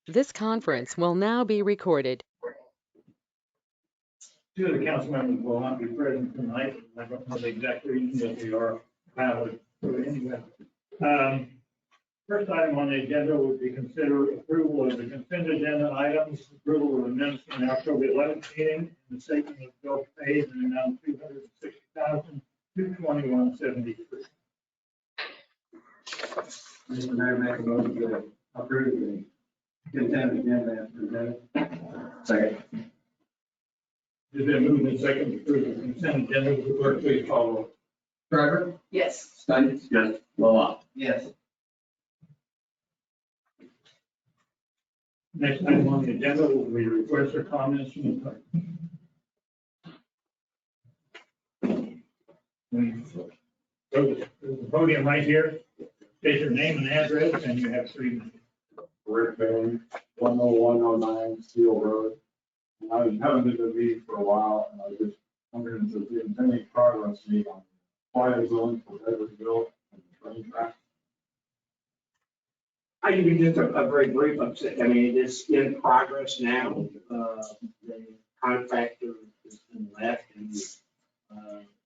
This conference will now be recorded. Two of the council members will not be present tonight. I don't know the exact reason that they are valid. Anyway. First item on the agenda would be consider approval of the consent agenda items, approval of the minutes from the October 11th meeting, and the statement of bill paid in the amount of $260,221.73. Mr. Mayor, make a motion to approve the consent agenda as presented. Second. It's been moved and seconded to approve the consent agenda. Will the clerk please call roll? Trevor? Yes. Stein? Yes. Lala? Yes. Next item on the agenda will be requests or comments from the clerk. Go to the podium right here. State your name and address, and you have 3 minutes. Rick Bailey, 10109 Steel Road. And I haven't been to the meeting for a while, and I was just wondering if there's any progress made on quiet zone for Edwardsville and the train track. I give you just a very brief update. I mean, it is in progress now. The contractor has been left and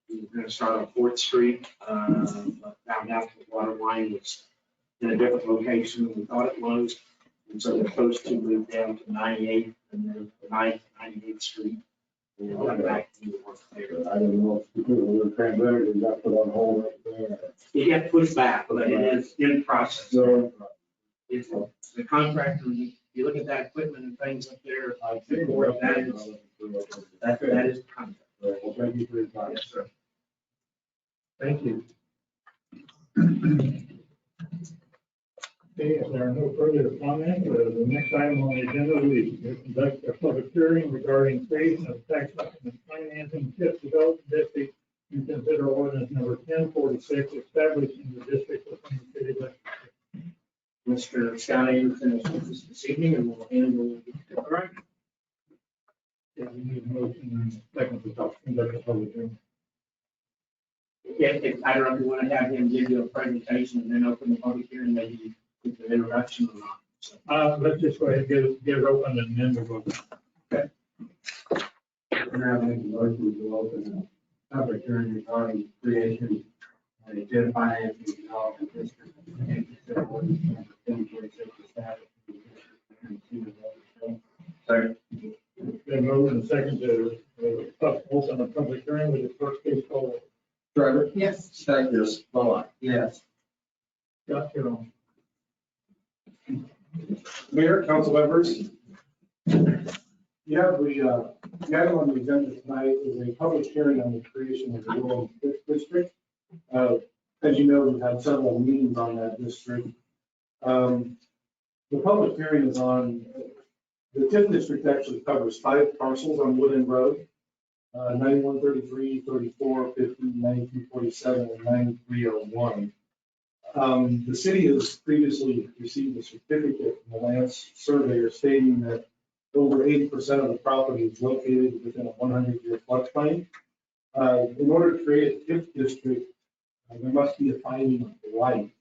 we're going to start on 4th Street. But found out the water line was in a different location than we thought it was. And so they're supposed to move down to 98th and then 9th, 98th Street. And then come back to the work there. I don't know if because of the pandemic, we got put on hold right there. It got pushed back, but it is in process. So, It's the contractor, you look at that equipment and things up there, I think that is the contract. Well, thank you for your time. Yes, sir. Thank you. Okay, if there are no further comments, the next item on the agenda is to conduct a public hearing regarding creation of tax document financing TIF development district and consider ordinance number 1046 establishing the district within the city limits. Mr. Scott Anderson is with us this evening and will handle. All right. Yeah, we need a motion and second to conduct a public hearing. If, I don't know if you want to have him give you a presentation and then open the public hearing, maybe with the introduction or not. So, Let's just go ahead and get it open and then we'll go. We're now making a motion to open a public hearing regarding creation of a TIF financing development district. And consider ordinance number 1046 establishing the district within the city of Edwardsville. Second. Then moved and second to open a public hearing with the first case call. Trevor? Yes. Stein? Yes. Lala? Yes. Scott, you're on. Mayor, council members. Yeah, the item on the agenda tonight is a public hearing on the creation of the rural district. As you know, we've had several meetings on that district. The public hearing is on, the TIF district actually covers 5 parcels on Woodland Road, 91, 33, 34, 50, 92, 47, and 9301. The city has previously received a certificate from the land surveyor stating that over 80% of the property is located within a 100-year floodplain. In order to create a TIF district, there must be a finding of blight.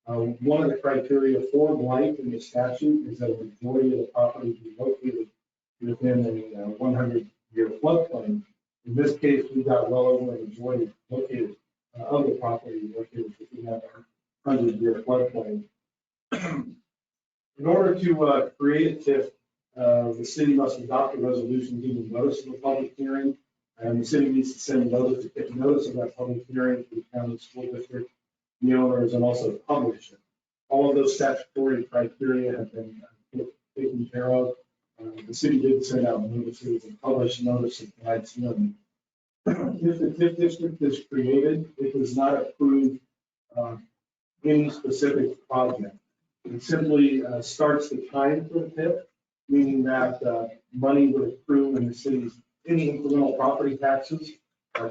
One of the criteria for blight in the statute is that a majority of the property be located within a 100-year floodplain. In this case, we've got well over a majority located of the property located within that 100-year floodplain. In order to create a TIF, the city must adopt a resolution giving notice of a public hearing, and the city needs to send notice of that public hearing to the county school district, the owners, and also the publisher. All of those statutory criteria have been taken care of. The city did send out notices and publish notices tonight's hearing. If the TIF district is created, it does not approve any specific project. It simply starts the time for the TIF, meaning that money would accrue in the city's, any incremental property taxes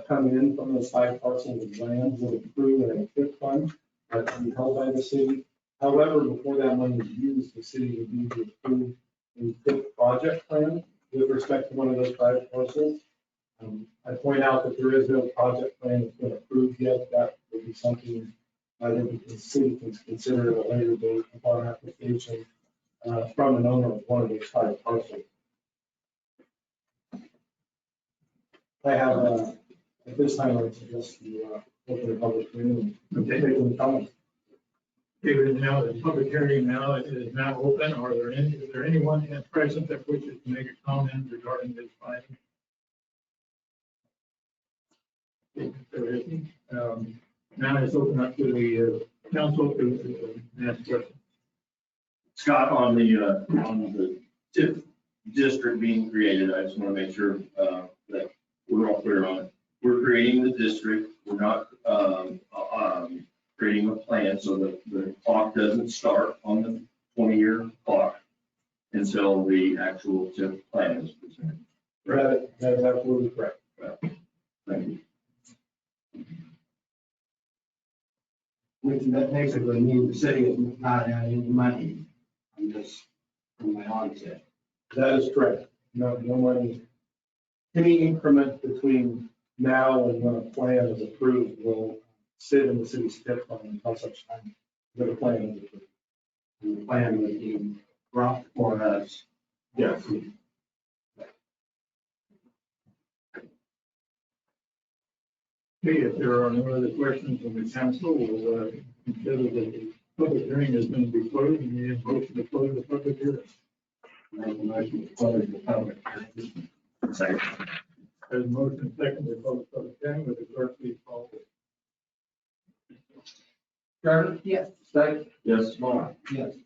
come in from those 5 parcels of land would accrue in a TIF fund that can be held by the city. However, before that money is used, the city would need to approve a TIF project plan with respect to one of those 5 parcels. I point out that there is no project plan that's been approved yet. That would be something I think the city can consider at a later date upon application. from an owner of one of these five parcels. I have, at this time, I would suggest you open the public hearing and take any comments. David, now the public hearing now is now open. Is there anyone present that wishes to make a comment regarding this item? If there isn't, now it's open up to the council to ask questions. Scott, on the TIF district being created, I just want to make sure that we're all clear on it. We're creating the district. We're not creating a plan, so the clock doesn't start on the 20-year clock until the actual TIF plan is presented. That is absolutely correct. Thank you. Which that basically means the city is not out any money on this, from my onset. That is correct. No money. Any increment between now and when a plan is approved will sit in the city's TIF fund until such time that a plan is approved. And the plan would be brought for us. Yes. Okay, if there are no other questions from the council, we'll consider that the public hearing has been closed and we have motion to close the public hearing. Make a motion to close the public hearing. Second. There's a motion second to close the public hearing. With the clerk, please call. Carter? Yes. Stake? Yes. Vaughn? Yes.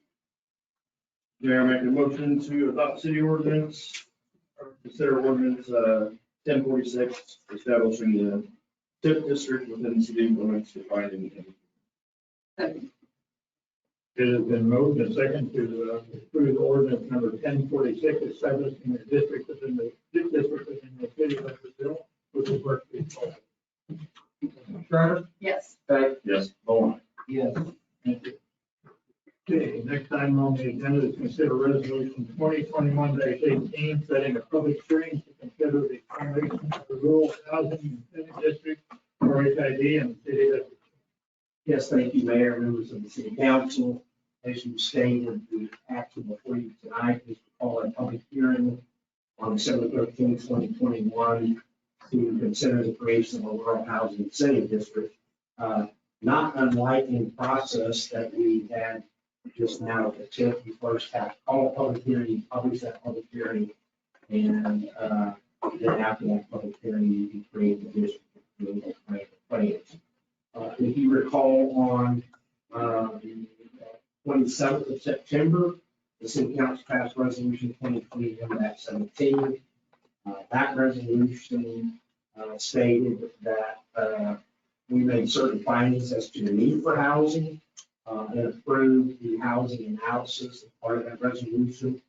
Mayor, make a motion to adopt city ordinance, or consider ordinance 1046, establishing the TIF district within the city limits defined in Second. It has been moved and second to approve ordinance number 1046, establishing the district within the city of Edwardsville. With the clerk, please call. Carter? Yes. Stake? Yes. Vaughn. Yes. Thank you. Okay, next item on the agenda is consider resolution 2021-18, setting a public hearing to consider the formation of the rural housing incentive district or HID in the city of. Yes, thank you, Mayor, members of the city council. As you stated, the action before you tonight is to call a public hearing on December 13th, 2021, to consider the creation of a rural housing incentive district. Not unlike in process that we had just now at the TIF, you first have to call a public hearing, publish that public hearing, and then after that public hearing, you can create the district. If you recall, on the 27th of September, the city council passed resolution 2021-17. That resolution stated that we made certain findings as to the need for housing and approved the housing analysis as part of that resolution.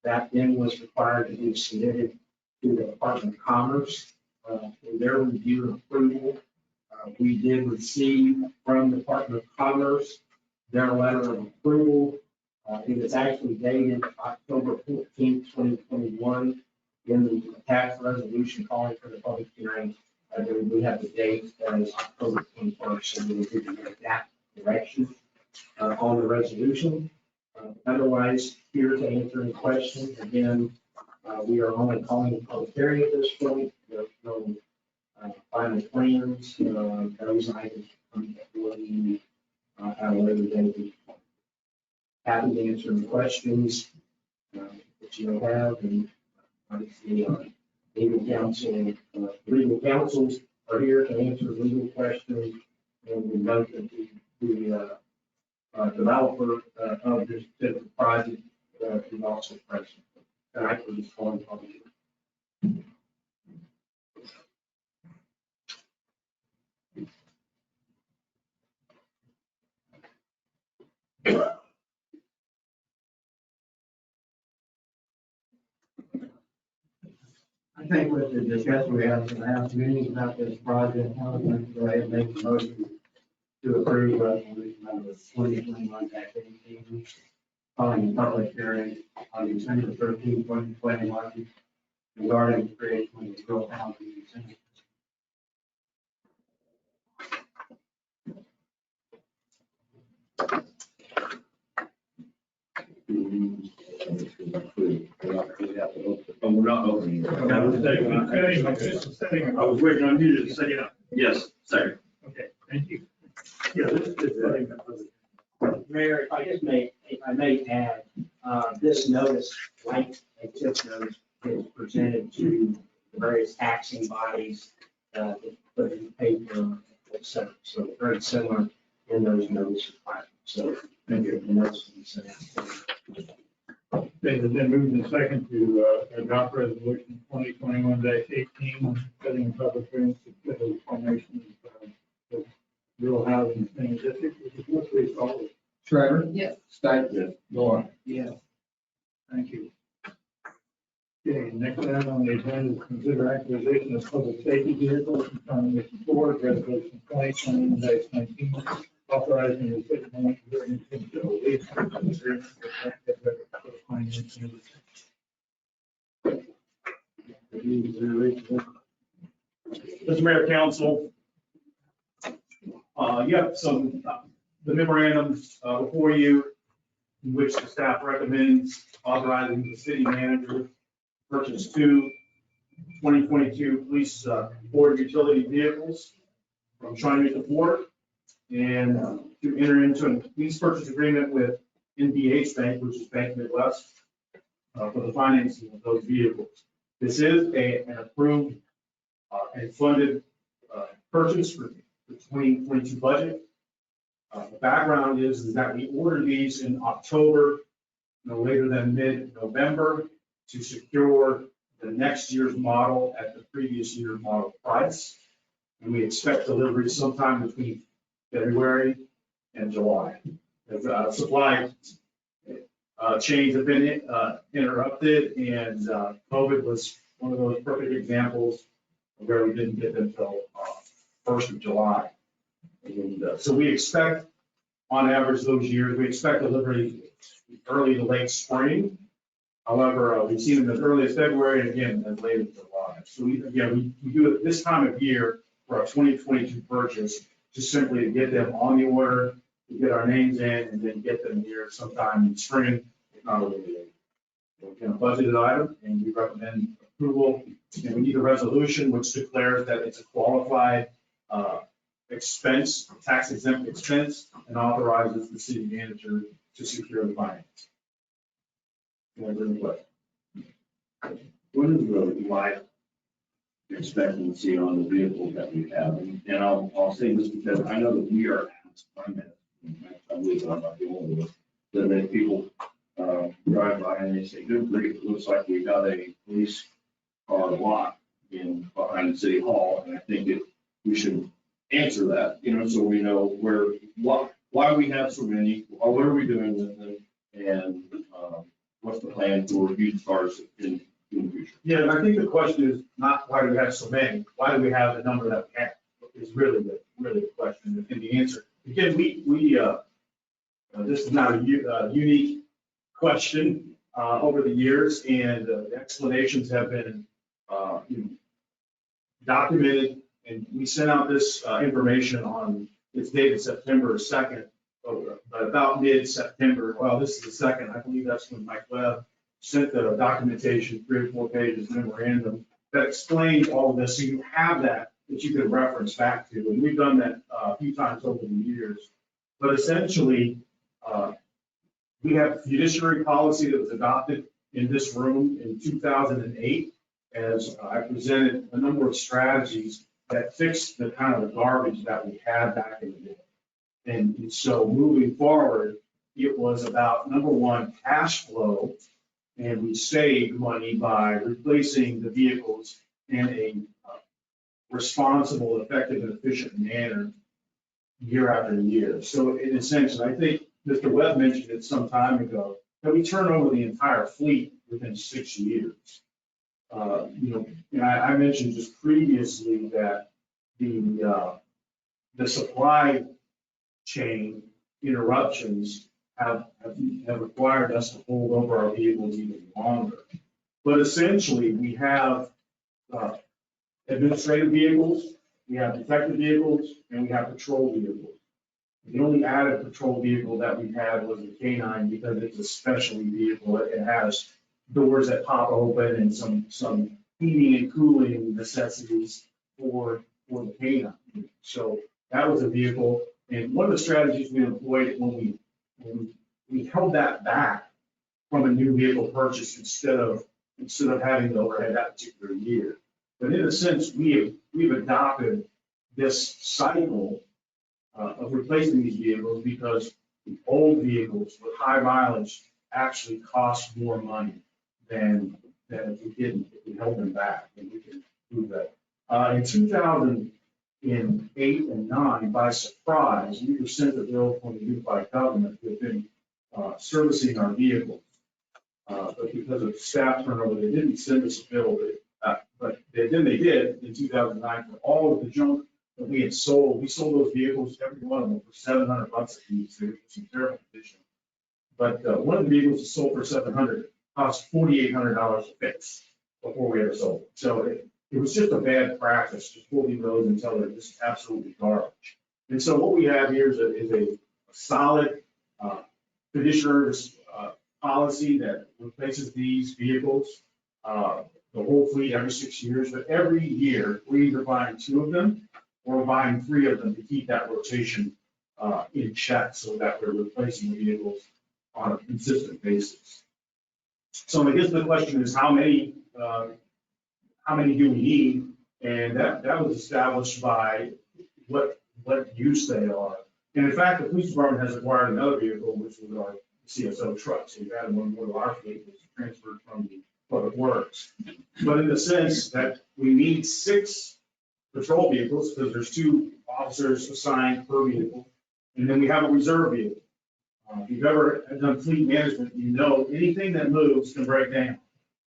That then was required to be submitted to the Department of Commerce for their review and approval. We did receive from the Department of Commerce their letter of approval. It is actually dated October 14th, 2021. In the tax resolution calling for the public hearing, we have the date as October 21st, so we will give you that direction on the resolution. Otherwise, here to answer any questions. Again, we are only calling a public hearing at this point. There's no final plans. Those items come before you at a later date. Happy to answer any questions that you may have, and obviously, legal counsels are here to answer legal questions, and we know that the developer of this particular project is also present. And I can just call him public. I think with the discussion we had in the last meeting about this project, I would like to go ahead and make a motion to approve resolution number 2021-18, calling a public hearing on December 13th, 2021, regarding the creation of the rural housing incentive. Oh, we're not opening. I was waiting on you to say it. Yes, second. Okay, thank you. Yeah, this is setting up. Mayor, if I may add, this notice, like a TIF notice, is presented to the various taxing bodies, put in paper, et cetera. So very similar in those notices. So, thank you. The notice will be sent out. Okay, it's been moved and second to adopt resolution 2021-18, setting a public hearing to consider the formation of rural housing thing district, which is what we call it. Shriver? Yes. Stites? Yes. Dorn? Yeah. Thank you. Okay, next item on the agenda is consider acquisition of public safety vehicles from Combination Ford, resolution 2021-19, authorizing the city manager to enter into a lease agreement with Edwardsville financing. Mr. Mayor, Council, you have some, the memorandum before you, in which the staff recommends authorizing the city manager to purchase two 2022 police Ford utility vehicles from China Ford, and to enter into a lease purchase agreement with NBH Bank, which is Bank Midwest, for the financing of those vehicles. This is an approved and funded purchase for the 2022 budget. The background is that we ordered these in October, no later than mid-November, to secure the next year's model at the previous year's model price. And we expect delivery sometime between February and July. As supply chains have been interrupted, and COVID was one of those perfect examples where we didn't get them until 1st of July. And so we expect, on average, those years, we expect delivery early to late spring. However, we've seen them as early as February and again, as late as July. So we do it this time of year for our 2022 purchase, just simply to get them on the order, to get our names in, and then get them here sometime in spring, if not a little later. It's a budgeted item, and we recommend approval. And we need a resolution which declares that it's a qualified expense, tax exempt expense, and authorizes the city manager to secure the finance. What is the life expectancy on the vehicles that we have? And I'll say this because I know that we are asked, I believe I'm not the only one, that many people drive by and they say, good grief, it looks like we got a police car lot behind the city hall. And I think that we should answer that, so we know why we have so many, or what are we doing with them, and what's the plan for used cars in the future? Yeah, and I think the question is not why do we have so many, why do we have the number that we have, is really the question. And the answer, again, this is not a unique question over the years, and the explanations have been documented, and we sent out this information on, it's dated September 2nd, but about mid-September, well, this is the 2nd, I believe that's when Mike Webb sent the documentation, 3 or 4 pages memorandum that explains all of this, so you have that you can reference back to, and we've done that a few times over the years. But essentially, we have a fiduciary policy that was adopted in this room in 2008, as I presented a number of strategies that fixed the kind of the garbage that we had back in the day. And so moving forward, it was about, number one, cash flow, and we saved money by replacing the vehicles in a responsible, effective, and efficient manner year after year. So in a sense, I think Mr. Webb mentioned it some time ago, that we turn over the entire fleet within 6 years. And I mentioned just previously that the supply chain interruptions have required us to hold over our vehicles even longer. But essentially, we have administrative vehicles, we have detective vehicles, and we have patrol vehicles. The only added patrol vehicle that we had was the K-9 because it's a specialty vehicle. It has doors that pop open and some heating and cooling necessities for the K-9. So that was a vehicle. And one of the strategies we employed when we held that back from a new vehicle purchase instead of having the overhead that particular year. But in a sense, we've adopted this cycle of replacing these vehicles because the old vehicles with high mileage actually cost more money than if we held them back, and we can prove that. In 2008 and 9, by surprise, we were sent a bill from the unified government who had been servicing our vehicles. But because of staff turnover, they didn't send us a bill, but then they did in 2009 for all of the junk that we had sold. We sold those vehicles, every one of them, for $700 a piece. They were in terrible condition. But one of the vehicles was sold for $700, cost $4,800 to fix before we ever sold it. So it was just a bad practice, just holding those until they're just absolutely garbage. And so what we have here is a solid fiduciary policy that replaces these vehicles, the whole fleet every 6 years, but every year we're either buying 2 of them or buying 3 of them to keep that rotation in check so that we're replacing the vehicles on a consistent basis. So I guess the question is how many do we need? And that was established by what use they are. And in fact, the police department has acquired another vehicle, which was our CSO truck. So we've added one more to our fleet, which was transferred from the Public Works. But in the sense that we need 6 patrol vehicles because there's 2 officers assigned per vehicle. And then we have a reserve vehicle. If you've ever done fleet management, you know anything that moves can break down.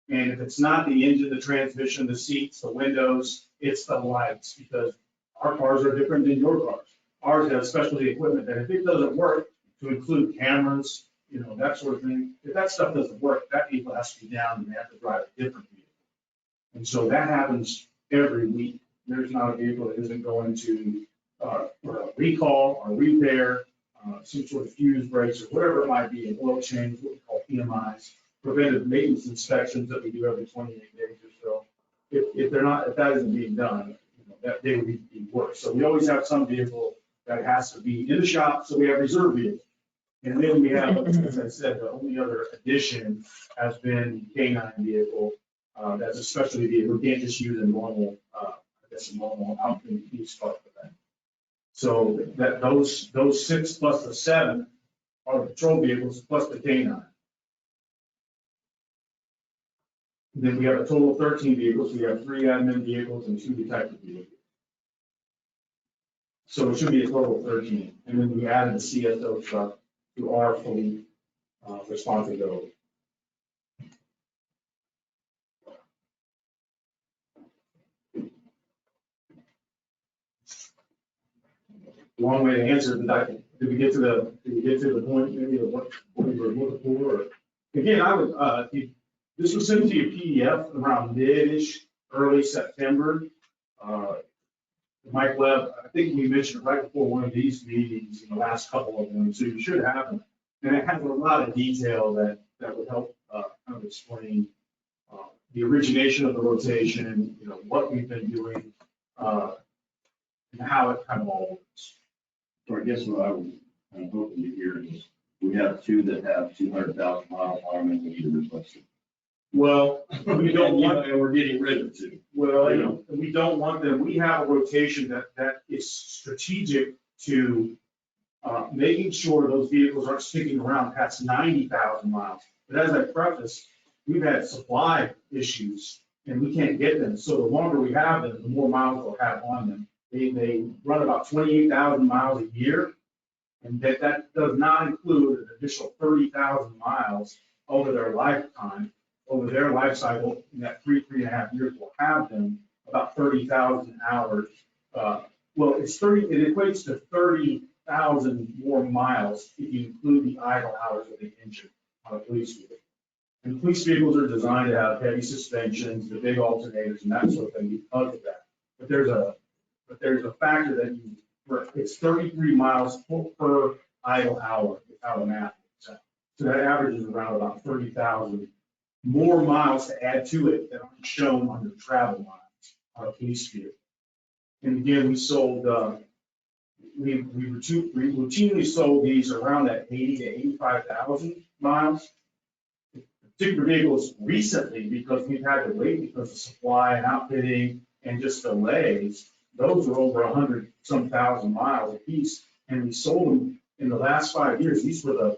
And if it's not the engine, the transmission, the seats, the windows, it's the lights, because our cars are different than your cars. Ours have specialty equipment that if it doesn't work, to include cameras, that sort of thing, if that stuff doesn't work, that vehicle has to be down and they have to drive a different vehicle. And so that happens every week. There's not a vehicle that isn't going to recall or repair, some sort of fuse breaks or whatever it might be, an oil change, what we call PMIs, preventive maintenance inspections that we do every 28 days or so. If that isn't being done, that they would be worse. So we always have some vehicle that has to be in the shop, so we have reserve vehicles. And then we have, as I said, the only other addition has been the K-9 vehicle. That's a specialty vehicle. We can't just use a normal, outfitting piece part for that. So that those 6 plus the 7 are the patrol vehicles plus the K-9. Then we have a total of 13 vehicles. We have 3 admin vehicles and 2 detective vehicles. So it should be a total of 13. And then we added the CSO truck to our fleet responsibility. Long way to answer, but did we get to the point maybe of what we were looking for? Or, again, I would this was sent to you PDF around mid-ish, early September. Mike Webb, I think we mentioned it right before one of these meetings, in the last couple of them, so you should have them. And it has a lot of detail that would help kind of explain the origination of the rotation, what we've been doing, and how it kind of all works. So I guess what I was kind of hoping to hear is we have 2 that have 200,000 miles on them and we need to replace them. Well, we don't want, and we're getting rid of 2. well, we don't want them. We have a rotation that is strategic to making sure those vehicles aren't sticking around past 90,000 miles. But as I prefaced, we've had supply issues and we can't get them. So the longer we have them, the more miles we'll have on them. They run about 28,000 miles a year, and that does not include an additional 30,000 miles over their lifetime. Over their life cycle, in that 3.5 years, we'll have them about 30,000 hours. Well, it equates to 30,000 more miles if you include the idle hours of the engine on a police vehicle. And police vehicles are designed to have heavy suspensions, the big alternators, and that sort of thing because of that. But there's a factor that it's 33 miles per idle hour, without a math. So that averages around about 30,000 more miles to add to it that aren't shown under travel miles on a police vehicle. And again, we sold, we routinely sold these around that 80 to 85,000 miles. Particular vehicles recently, because we've had to wait because of supply and outfitting and just delays, those are over 100 some thousand miles a piece. And we sold them in the last 5 years. These were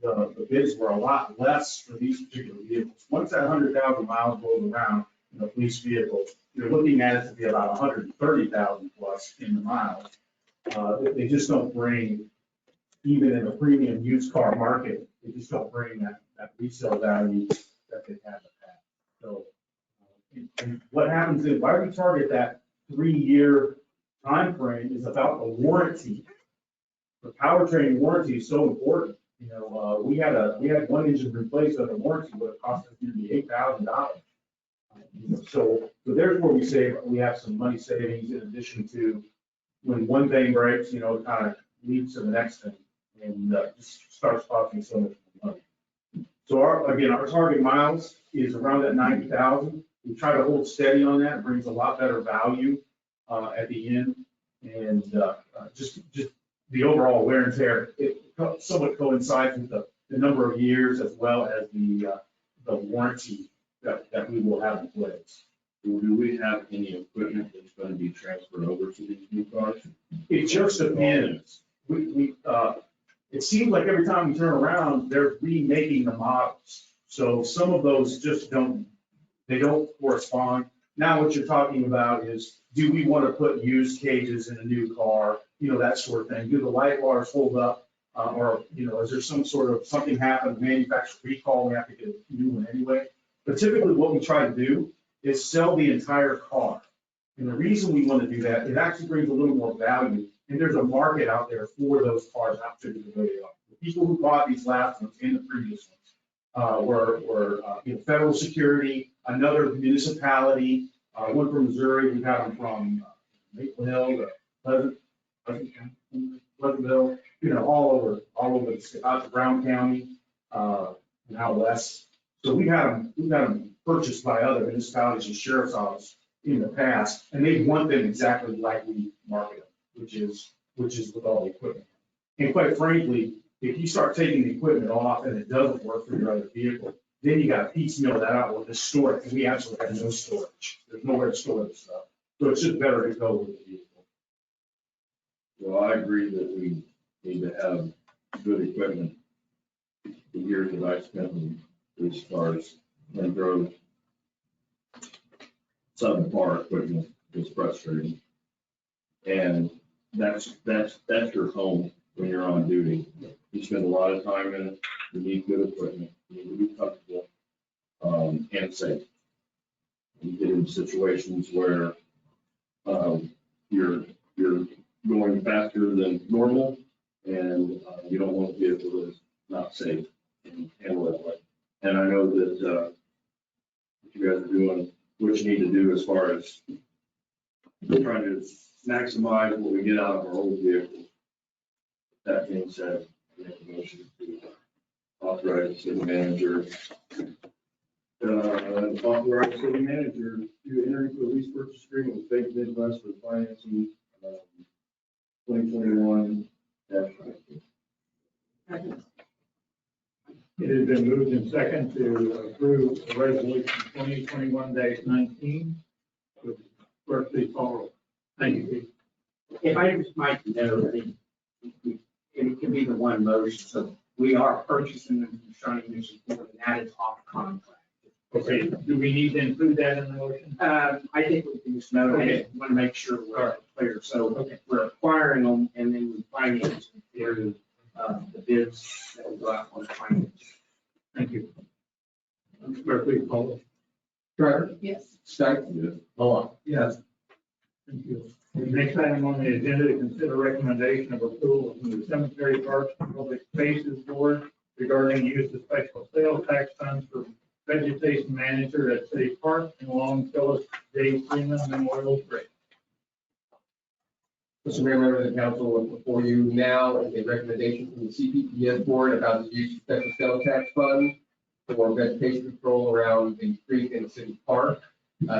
the bids were a lot less for these particular vehicles. Once that 100,000 miles goes around in a police vehicle, you're looking at it to be about 130,000 plus in the miles. They just don't bring, even in a premium used car market, they just don't bring that resale value that they have in the past. So, and what happens is, why we target that 3-year time frame is about the warranty. The powertrain warranty is so important. You know, we had one engine replaced under warranty, but it cost us nearly $8,000. So there's where we have some money savings in addition to when one thing breaks, you know, it kind of leads to the next thing and just starts costing so much money. So our target miles is around that 90,000. We try to hold steady on that. It brings a lot better value at the end, and just the overall wear and tear. It somewhat coincides with the number of years as well as the warranty that we will have in place. Do we have any equipment that's going to be transferred over to these new cars? It just depends. It seems like every time we turn around, they're remaking the models. So some of those just don't correspond. Now what you're talking about is, do we want to put used cages in a new car? You know, that sort of thing. Do the light bars hold up? Or, you know, is there some sort of something happened, manufacturer recall, we have to get a new one anyway? But typically what we try to do is sell the entire car. And the reason we want to do that, it actually brings a little more value. And there's a market out there for those cars outfitted the way they are. The people who bought these last ones and the previous ones were you know, federal security, another municipality, one from Missouri, we got them from Maple Hill, Pleasantville, you know, all over the state, out to Brown County, and out west. So we had them purchased by other municipalities and sheriff's office in the past, and they want them exactly like we market them, which is with all the equipment. And quite frankly, if you start taking the equipment off and it doesn't work for your other vehicle, then you got to piecemeal that out or just store it, because we actually have no storage. There's nowhere to store this stuff. So it's just better to go with the vehicle. Well, I agree that we need to have good equipment. The years that I spent in these cars and drove subpar equipment is frustrating. And that's your home when you're on duty. You spend a lot of time in it. You need good equipment. You need to be comfortable and safe. You get in situations where you're going faster than normal, and you don't want to be able to not safe and handle it right. And I know that you guys are doing what you need to do as far as trying to maximize what we get out of our old vehicles. That being said, I make a motion to authorize the city manager to enter into a lease purchase agreement with Bank of Midwest for financing 2021. It has been moved in second to approve resolution 2021-19. Clerk, please call roll. Thank you, Pete. If I just might note, it can be the one motion, so we are purchasing them from Shawnee Mission Ford, and that is off contract. Okay, do we need to include that in the motion? I think we can just note, I just want to make sure we're clear. So we're acquiring them and then we finance them through the bids that will go out on the finance. Thank you. Clerk, please call roll. Shredder. Yes. Stike. Yes. Hold on. Yes. Thank you. The next item on the agenda is consider recommendation of approval from the Cemetery Parks and Public Spaces Board regarding use of special sales tax funds for vegetation manager at City Park and along Phyllis J. Freeman Memorial Bridge. Mr. Mayor, members of the council, before you now is a recommendation from the CPPS board about the use of special sales tax fund for vegetation control around the creek and the city park.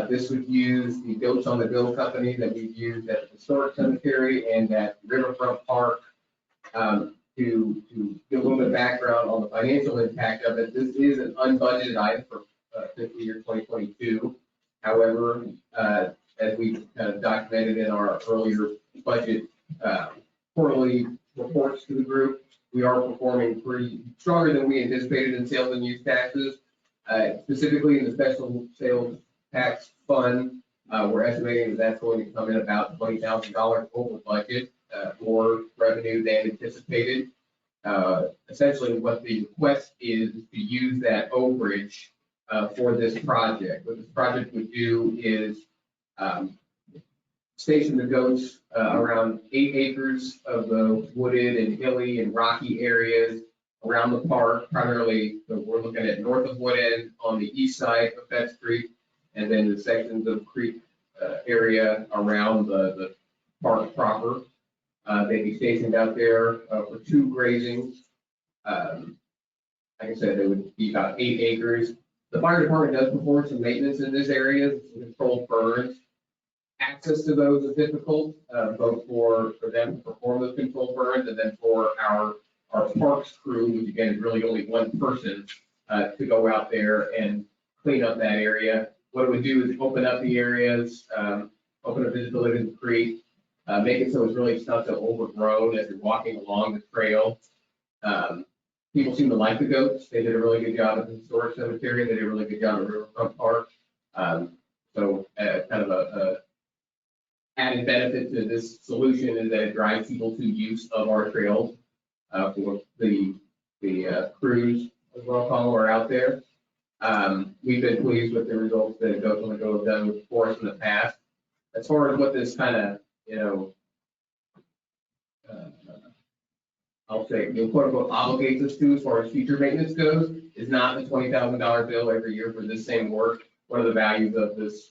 This would use the Goats on the Go company that we've used at the historic cemetery and at Riverfront Park. To give a little bit of background on the financial impact of it, this is an unbudgeted item for fiscal year 2022. However, as we kind of documented in our earlier budget quarterly reports to the group, we are performing pretty stronger than we anticipated in sales and use taxes. Specifically in the special sales tax fund, we're estimating that that's going to come in about $20,000 over budget, more revenue than anticipated. Essentially, what the request is to use that overage for this project. What this project would do is station the goats around 8 acres of the wooded and hilly and rocky areas around the park. Primarily, we're looking at north of Wood End on the east side of Betts Creek, and then the sections of creek area around the park proper. They'd be stationed out there for 2 grazings. Like I said, it would be about 8 acres. The fire department does perform some maintenance in this area, some controlled burns. Access to those is difficult, both for them to perform those controlled burns and then for our parks crew, which again is really only one person, to go out there and clean up that area. What it would do is open up the areas, open up visibility to the creek, make it so it's really not so overgrown as you're walking along the trail. People seem to like the goats. They did a really good job at the historic cemetery. They did a really good job at Riverfront Park. So kind of a added benefit to this solution is that it drives people to use of our trails for the crews, as well call, are out there. We've been pleased with the results that Goats on the Go have done for us in the past. As far as what this kind of, I'll say, quote unquote, obligates us to as far as future maintenance goes, is not the $20,000 bill every year for this same work. One of the values of this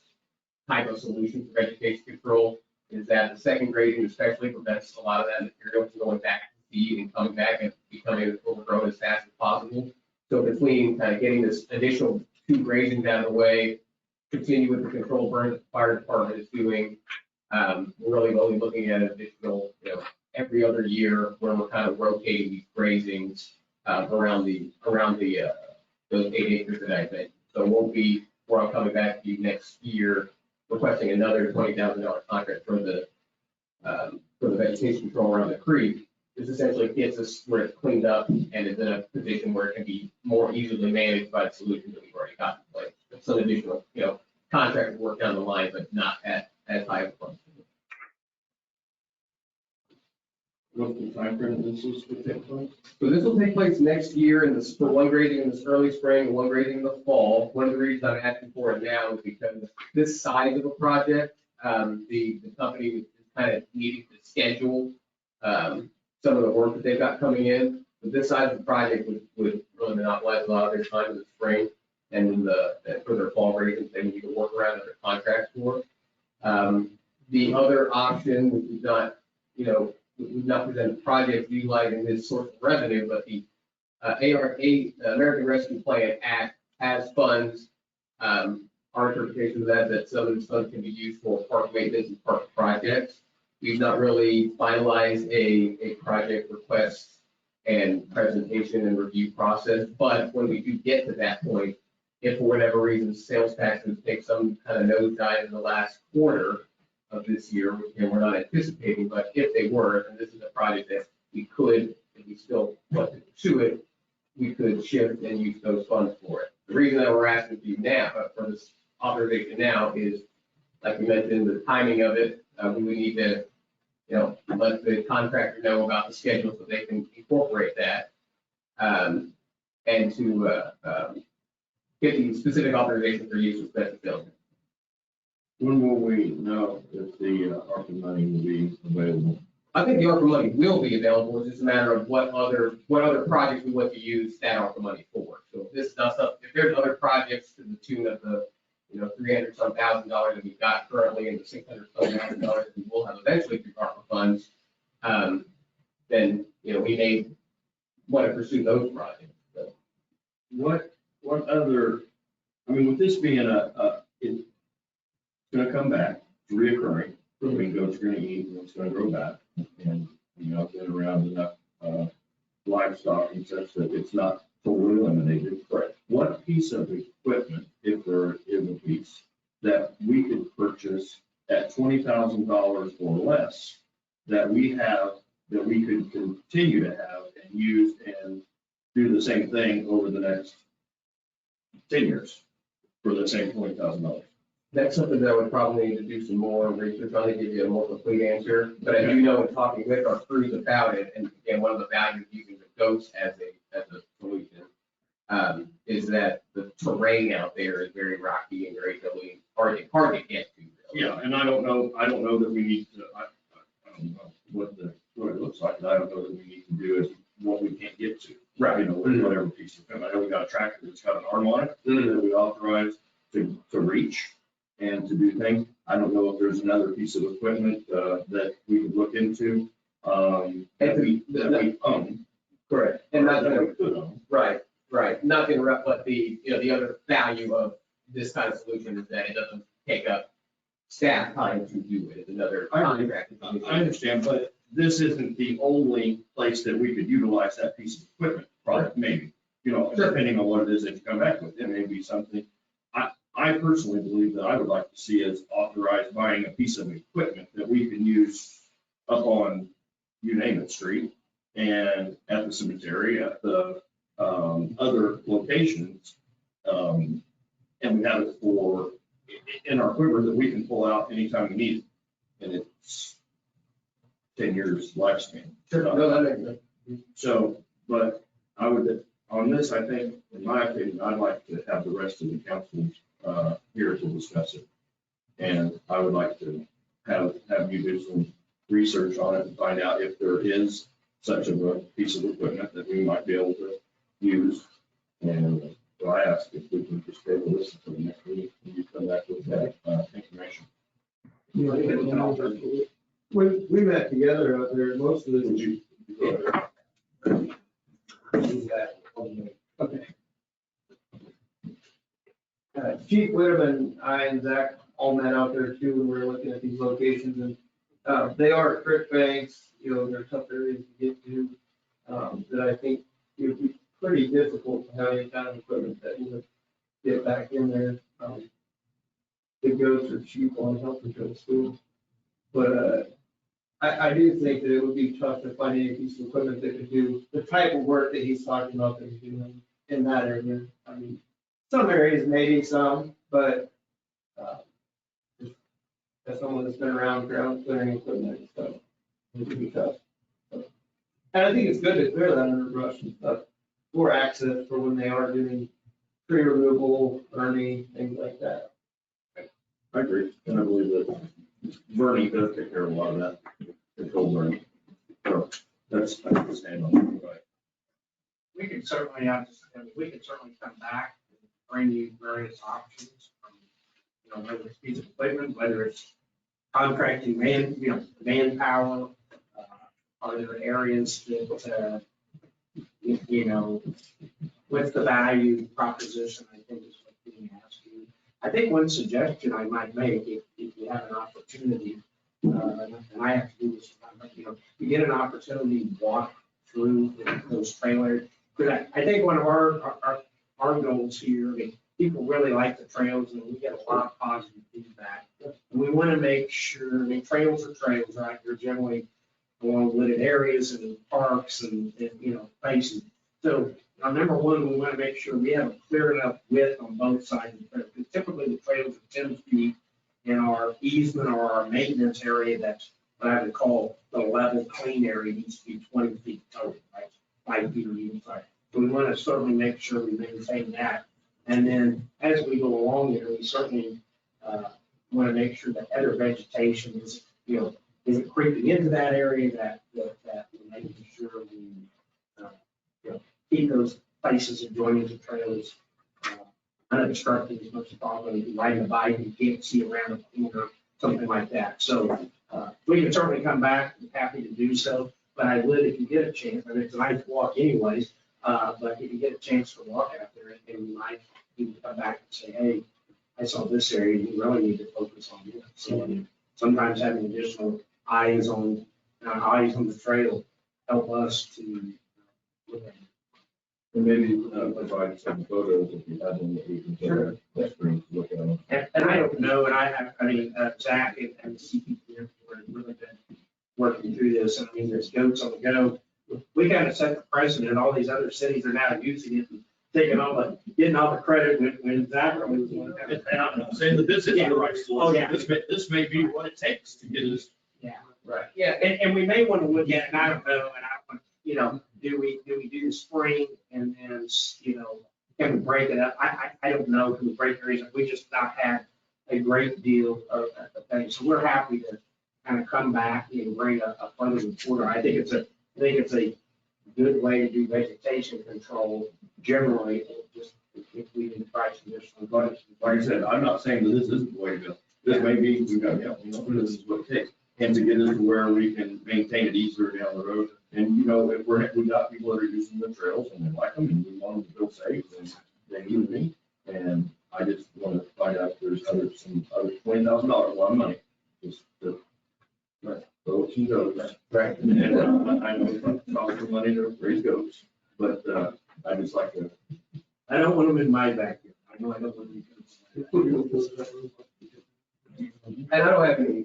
type of solution for vegetation control is that the second grading especially prevents a lot of that material from going back to seed and coming back and becoming overgrown as fast as possible. So between kind of getting this additional 2 grazings out of the way, continue with the control burn that the fire department is doing, we're really only looking at an additional, every other year where we're kind of rotating these grazings around those 8 acres that I mentioned. So it won't be where I'm coming back to you next year requesting another $20,000 contract for the vegetation control around the creek. This essentially gets us where it's cleaned up and is in a position where it can be more easily managed by the solutions that we've already got in place. Some additional, contract work down the line, but not at as high of a cost. What's the timeframe this is to take place? So this will take place next year in the for one grading in this early spring and one grading in the fall. One of the reasons I'm asking for it now is because this size of a project, the company is kind of needing to schedule some of the work that they've got coming in. But this size of the project would really monopolize a lot of their time in the spring and for their fall gradings they need to work around their contracts for. The other option, which is not, we've not presented projects utilizing this source of revenue, but the American Rescue Plan Act has funds. Our interpretation of that some of these funds can be used for park maintenance and park projects. We've not really finalized a project request and presentation and review process, but when we do get to that point, if for whatever reason sales taxes take some kind of nosedive in the last quarter of this year, which again, we're not anticipating, but if they were, and this is a project that we could, if we still want to pursue it, we could shift and use those funds for it. The reason that we're asking for you now, for this authorization now, is, like we mentioned, the timing of it. We would need to, let the contractor know about the schedule so they can incorporate that, and to get the specific authorization for use of special sales. When will we know if the ARPA money will be available? I think the ARPA money will be available. It's just a matter of what other projects we want to use that ARPA money for. So if this is not something, if there's other projects to the tune of the $300 some thousand that we've got currently and the $600 some thousand that we will have eventually through ARPA funds, then, we may want to pursue those projects. So, What other, I mean, with this being it's gonna come back, it's reoccurring, I mean, goats are gonna eat, and it's gonna grow back, and, been around enough, livestock and such that it's not totally eliminated. Correct. What piece of equipment, if there is a piece, that we could purchase at $20,000 or less, that we could continue to have and use and do the same thing over the next 10 years for the same $20,000? that's something that I would probably need to do some more research on to give you a more complete answer. But I do know in talking with our crews about it, and again, one of the values of using the goats as a solution is that the terrain out there is very rocky and very hilly, hard to get to. Really. Yeah, and I don't know that we need to, I don't know what it looks like, and I don't know that we need to do is what we can't get to. Right. Whatever piece of equipment. I know we got a tractor that's got an arm on it that we authorize to reach and to do things. I don't know if there's another piece of equipment that we could look into that we own. Correct. And not that gonna, we could own. right. Not gonna interrupt, but the other value of this kind of solution is that it doesn't take up staff time to do it. It's another contract. I understand, but this isn't the only place that we could utilize that piece of equipment, probably, maybe. Depending on what it is that you come back with, it may be something. I personally believe that I would like to see us authorize buying a piece of equipment that we can use up on, you name it, street, and at the cemetery, at the other locations. And we have it in our quiver that we can pull out anytime we need it. And it's 10 years lifespan. Sure. No, that makes sense. So, but I would, on this, I think, in my opinion, I'd like to have the rest of the council here to discuss it. And I would like to have you do some research on it and find out if there is such a piece of equipment that we might be able to use. And so I ask if we can just table this until the next week and you come back with that information. We met together out there, most of Would the. you? Okay. Chief Whitman, I and Zach all met out there too, and we were looking at these locations, and they are creek banks, they're tough areas to get to, that I think it would be pretty difficult to have any kind of equipment that would get back in there. The goats are cheap on help to go to school. But I do think that it would be tough to find any piece of equipment that could do the type of work that he's talking about that he's doing in that area. I mean, some areas, maybe some, but as someone that's been around ground clearing equipment and stuff, it would be tough. And I think it's good to clear that underbrush and stuff for access for when they are doing tree removal, burning, things like that. I agree, and I believe that Bernie does take care of a lot of that, control burning. So that's the stand on it, right? We can certainly come back and bring you various options from, whether it's piece of equipment, whether it's contracting manpower. Are there areas that, what's the value proposition, I think is what being asked you. I think one suggestion I might make, if you have an opportunity, and I have to do this, you get an opportunity to walk through those trailers. Because I think one of our goals here, people really like the trails and we get a lot of positive feedback. And we want to make sure, trails are trails, right? They're generally along wooded areas and parks and places. So number one, we want to make sure we have a clear enough width on both sides of the trail. Because typically the trails are 10 feet in our easement or our maintenance area. That's what I would call the level clean area needs to be 20 feet total, right? 5 feet on each side. So we want to certainly make sure we maintain that. And then as we go along there, we certainly want to make sure that other vegetation is, isn't creeping into that area, that we're making sure we keep those places adjoining the trails unobstructed as much as possible, riding a bike, you can't see around a corner, something like that. So we can certainly come back, I'm happy to do so, but I would, if you get a chance, I mean, it's a nice walk anyways, but if you get a chance to walk out there, and you might, you can come back and say, hey, I saw this area, you really need to focus on this. So sometimes having additional eyes on the trail help us to look at it. And maybe provide some photos if you have them that we can share that screen to look at them. And I don't know, and Zach and the CPP have really been working through this. I mean, there's goats on the go. We kind of set the precedent. All these other cities are now using it and getting all the credit when Zach really was one. And I'm saying that this is the right Oh, solution. yeah. This may be what it takes to get us. Yeah. Right. Yeah, and we may want to look at, and I don't know, and I don't want, do we do the spring and then, can we break it up? I don't know, can we break areas? We just not had a great deal of things. So we're happy to kind of come back and bring a further report. I think it's a good way to do vegetation control generally, just if we can try some additional. But like I said, I'm not saying that this isn't the way to go. This may be, we've got, this is what it takes. And to get us to where we can maintain it easier down the road. And, if we got people that are using the trails and they like them and we want them to feel safe, then they need me. And I just want to find out if there's some other $20,000, a lot of money, just to throw some goats. Right. And I know it's not for money to raise goats, but I just like to. I don't want them in my backyard. I know I don't want them. And I don't have any,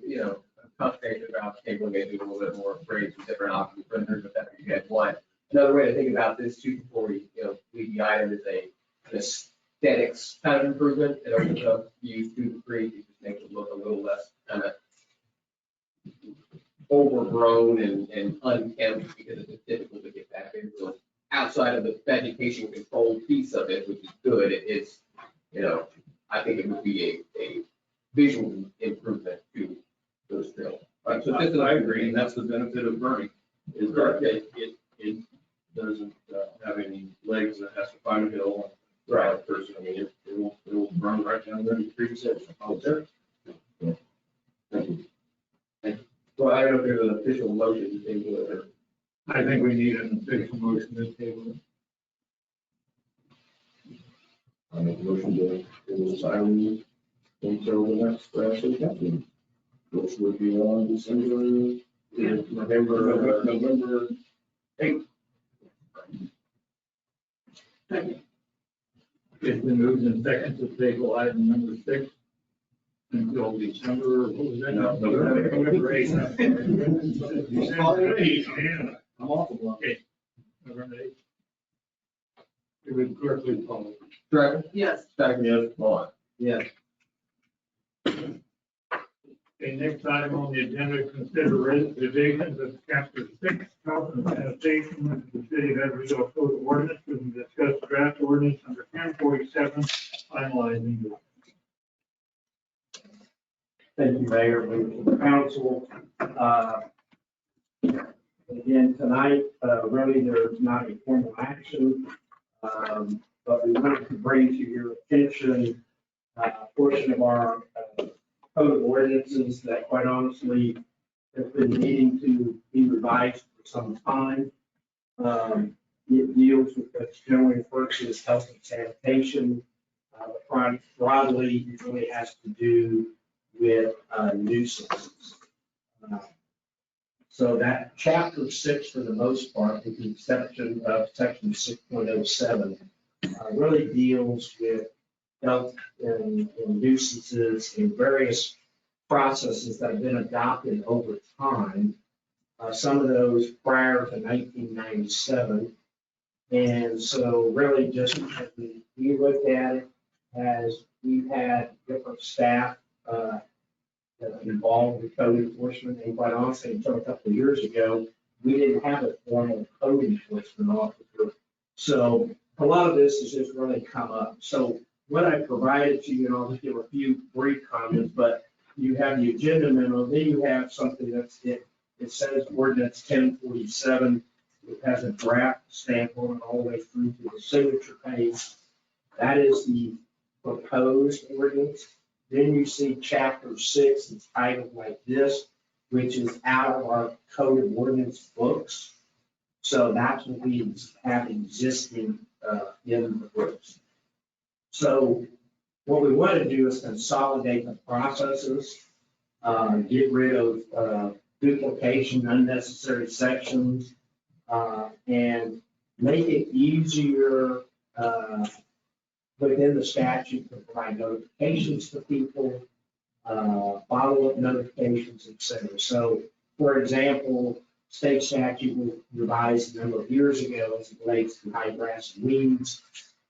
conversation about maybe a little bit more afraid of different options for the but that you guys want. Another way to think about this too, before we, leave the item is an aesthetics kind of improvement. It opens up views to the creek. It just makes it look a little less kind of overgrown and unkempt because it's difficult to get back into. Outside of the vegetation control piece of it, which is good, it's, I think it would be a visual improvement to those trails. Right, so I agree, and that's the benefit of burning, is that it doesn't have any legs that has to climb a hill. Right. Person, I mean, it'll burn right down there to the previous edge. There. Yeah. Thank you. Well, I don't know if there's an official motion to table it or. I think we need an official motion to table it. I make a motion to this item until the next city council meeting, which would be on November 8th. It's been moved and second to table item number 6 until December, what was that? No, November 8th. December 8th. I'm awful long. Okay. November 8th. It would clearly follow. Director? Yes. Second, yes. Vaughn? Yeah. Okay, next item on the agenda, consider revisions of chapter 6, health and sanitation of the city of Edwardsville code of ordinance, and discuss draft ordinance number 1047, finalizing the. Thank you, Mayor, members of the council. Again, tonight, really, there's not a formal action, but we wanted to bring to your attention a portion of our code of ordinances that quite honestly have been needing to be revised for some time. It deals with what's generally referred to as health and sanitation. Broadly, it really has to do with nuisances. So that chapter 6, for the most part, with the exception of section 6.07, really deals with health and nuisances and various processes that have been adopted over time. Some of those prior to 1997. And so really just as we looked at it, as we've had different staff involved with code enforcement, and quite honestly, until a couple of years ago, we didn't have a formal code enforcement officer. So a lot of this has just really come up. So what I provided to you, and I'll just give a few brief comments, but you have the agenda memo, then you have something that's it says ordinance 1047. It has a draft stamp on it all the way through to the signature page. That is the proposed ordinance. Then you see chapter 6, it's titled like this, which is out of our code of ordinance books. So that's what we have existing in the books. So what we want to do is consolidate the processes, get rid of duplication, unnecessary sections, and make it easier within the statute to provide notifications to people, follow-up notifications, et cetera. So, for example, state statute was revised a number of years ago as it relates to high grass and weeds,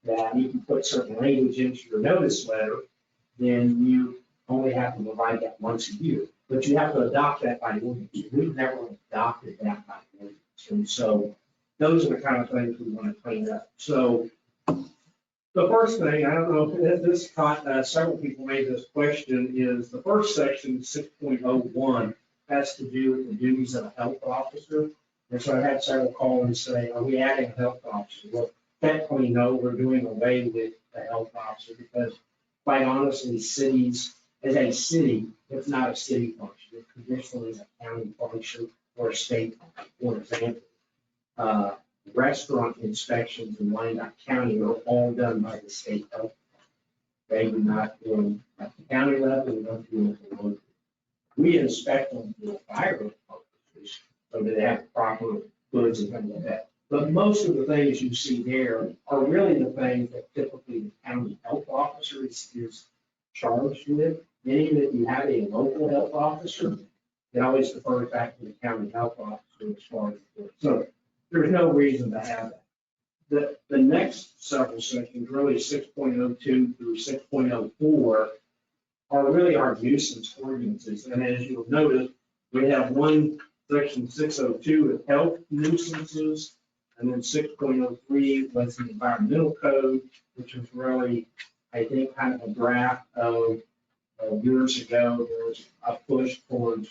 that you can put certain language into your notice letter, then you only have to provide that once a year. But you have to adopt that by ordinance. We've never adopted that by ordinance. And so those are the kind of things we want to clean up. So the first thing, I don't know if this caught, several people made this question, is the first section, 6.01, has to do with the duties of a health officer. And so I had several call and say, are we adding a health officer? Well, technically, no, we're doing away with the health officer because quite honestly, cities, as a city, it's not a city function. It traditionally is a county function or a state function. For example, restaurant inspections in Wyandotte County are all done by the state health department. They do not do them at the county level, they don't do them at the local. We inspect them for fire purposes, so that they have proper goods and things like that. But most of the things you see there are really the things that typically the county health officer is charged with. And even if you have a local health officer, it always defers back to the county health officer as far as it. So there's no reason to have that. The next several sections, really 6.02 through 6.04, are really our nuisance ordinances. And as you'll notice, we have one section 602 with health nuisances, and then 6.03 was the environmental code, which was really, I think, kind of a draft of years ago. There was a push towards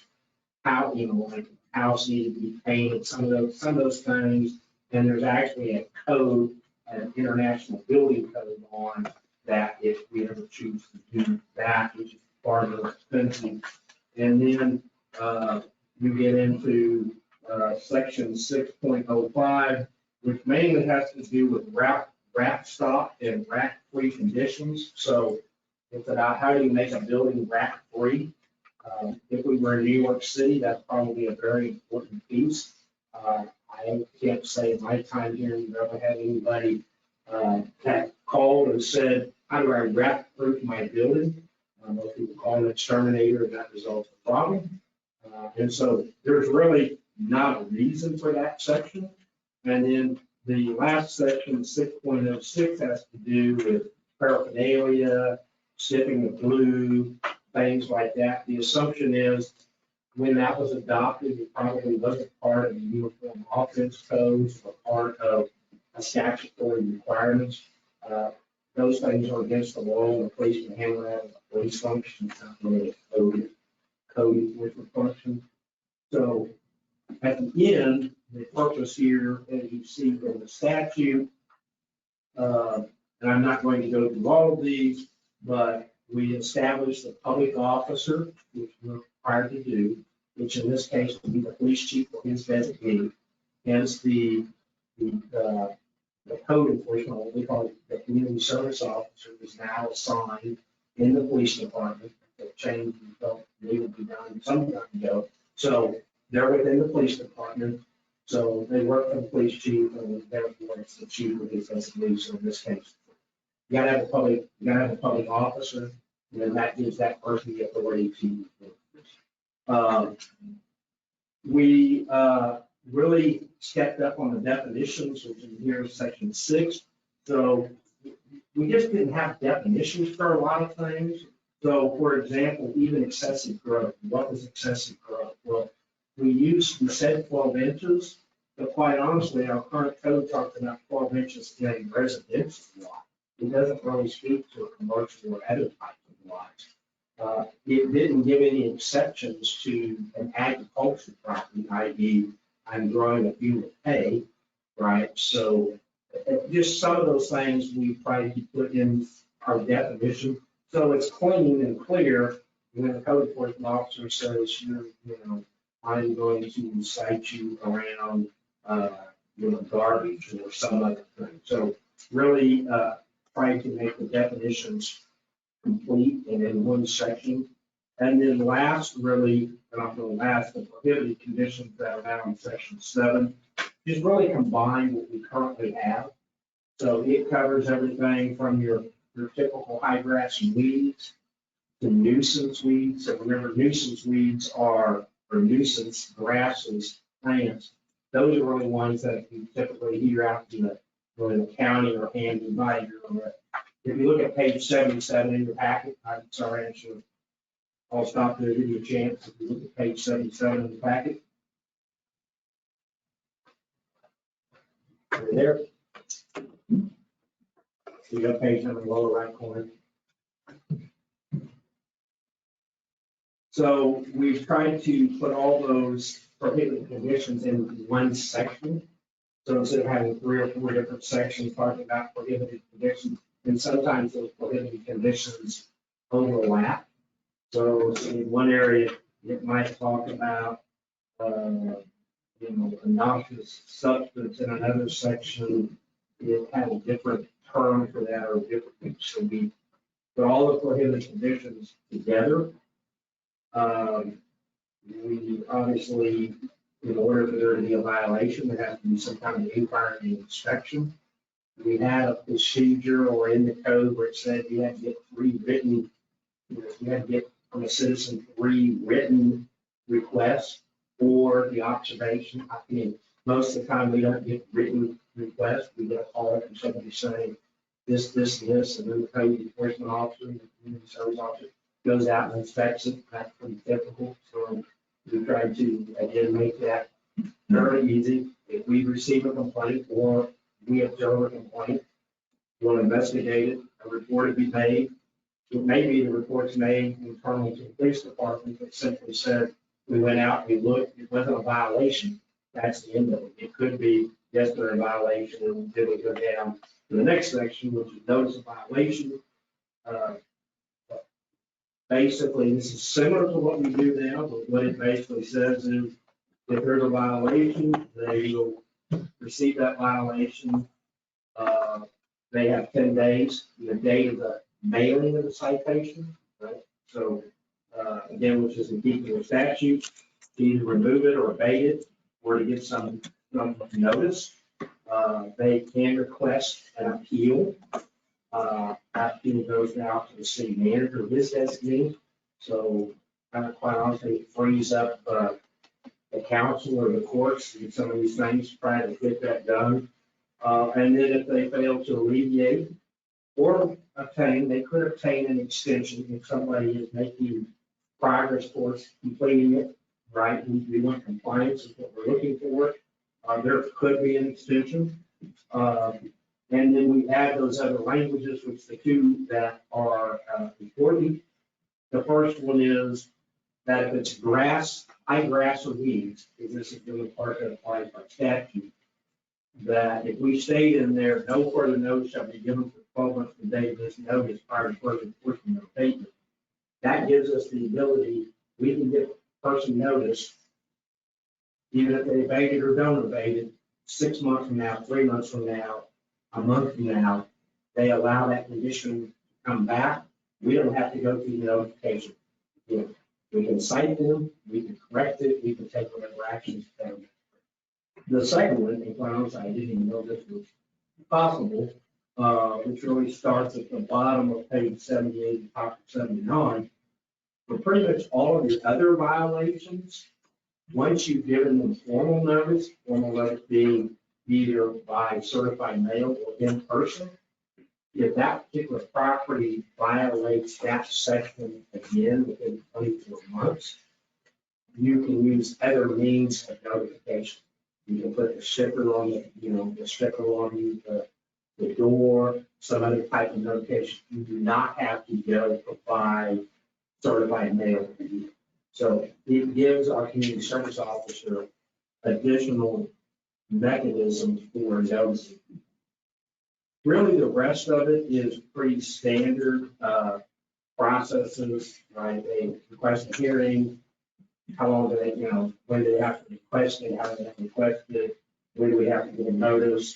how, like house needed to be painted, some of those things. And there's actually a code, an international building code on that if we ever choose to do that, which is far more expensive. And then you get into section 6.05, which mainly has to do with rat stop and rat-free conditions. So it's about how do you make a building rat-free. If we were in New York City, that's probably a very important piece. I can't say in my time here, we've ever had anybody that called and said, how do I rat-proof my building? Most people call it exterminator, and that resolves the problem. And so there's really not a reason for that section. And then the last section, 6.06, has to do with paraphernalia, sipping the glue, things like that. The assumption is when that was adopted, it probably wasn't part of the Uniform Offense Codes or part of a statutory requirements. Those things are against the law, and the police can handle that as a police function. It's not really a code enforcement function. So at the end, the purpose here, as you see from the statute, and I'm not going to go through all of these, but we established the public officer, which we're required to do, which in this case would be the police chief or his designee, hence the code enforcement, what we call the community service officer, is now assigned in the police department. The change we felt needed to be done some time ago. So they're within the police department. So they work for the police chief, and therefore it's the chief with his designee. So in this case, you gotta have a public officer, and then that gives that person the authority to. We really stepped up on the definitions, which is here in section 6. So we just didn't have definitions for a lot of things. So for example, even excessive growth. What was excessive growth? Well, we said 12 inches, but quite honestly, our current code talks about 12 inches in a residential lot. It doesn't really speak to a commercial or other type of lots. It didn't give any exceptions to an agricultural property, i.e. I'm growing a field of hay, right? So just some of those things we try to put in our definition. So it's clean and clear when the code enforcement officer says, I'm going to cite you around, garbage or some other thing. So really, trying to make the definitions complete and in one section. And then last, really, not the last, the prohibited conditions that are now in section 7, just really combine what we currently have. So it covers everything from your typical high grass and weeds to nuisance weeds. So remember, nuisance weeds are, or nuisance grasses, plants. Those are really ones that you typically hear out in the county or handled by your. If you look at page 77 in your packet, I'm sorry, I should. I'll stop there, give you a chance. If you look at page 77 in the packet. Right there. You got page number in the lower right corner. So we've tried to put all those prohibited conditions in one section. So instead of having 3 or 4 different sections talking about prohibited conditions, and sometimes those prohibited conditions overlap. So in one area, it might talk about, a noxious substance. In another section, it had a different term for that or different things. So we put all the prohibited conditions together. We obviously, in order for there to be a violation, there has to be some kind of inquiry and inspection. We had a procedure or in the code where it said you had to get 3 written, you had to get from a citizen 3 written requests for the observation. I mean, most of the time we don't get written requests. We get a call from somebody saying this, and then the code enforcement officer, the community service officer goes out and inspects it. That's pretty typical. So we try to, again, make that very easy. If we receive a complaint or we observe a complaint, we'll investigate it, a report will be made. It may be the report's made internally to the police department that simply said, we went out, we looked, it wasn't a violation. That's the end of it. It could be, yes, they're a violation, and then we go down to the next section, which is notice of violation. Basically, this is similar to what we do now, but what it basically says is if there's a violation, they will receive that violation. They have 10 days, the date of the mailing of the citation, right? So, again, which is in keeping with statute, to either remove it or abate it, or to get some notice. They can request an appeal. Appeal goes now to the city manager of this designee. So, quite honestly, it frees up the council or the courts and some of these things, try to get that done. And then if they fail to alleviate or obtain, they could obtain an extension if somebody is making progress towards completing it, right? We want compliance is what we're looking for. There could be an extension. And then we add those other languages, which the 2 that are important. The first one is that if it's grass, high grass or weeds, because this is the only part that applies by statute, that if we state in there, no further notice shall be given for 12 months from the date of this notice prior to further enforcement of abatement. That gives us the ability, we can give a person notice, even if they abate it or don't abate it, 6 months from now, 3 months from now, a month from now, they allow that condition to come back. We don't have to go through the notification. We can cite them, we can correct it, we can take whatever actions. The second one, and quite honestly, I didn't even know this was possible, which really starts at the bottom of page 78 and top of 79. For pretty much all of your other violations, once you've given them formal notice being either by certified mail or in person, if that particular property violates that section again within 24 months, you can use other means of notification. You can put the sticker on the sticker on the door, some other type of notification. You do not have to go provide certified mail. So it gives our community service officer additional mechanisms for noticing. Really, the rest of it is pretty standard processes, right? They request a hearing, how long do they, when do they have to request it, how do they have to request it, when do we have to give a notice?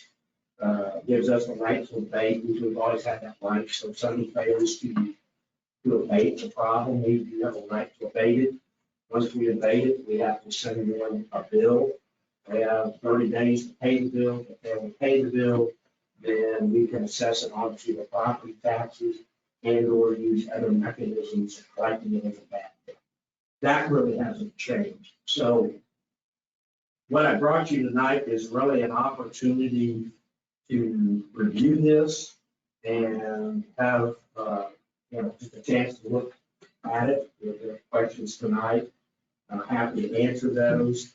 Gives us the right to abate, which we've always had that right, so if somebody fails to abate the problem, we do have a right to abate it. Once we abate it, we have to send them a bill. They have 30 days to pay the bill. If they don't pay the bill, then we can assess it onto the property taxes and or use other mechanisms of collecting it as a bad debt. That really hasn't changed. So what I brought you tonight is really an opportunity to review this and have, just a chance to look at it. If there are questions tonight, I'm happy to answer those.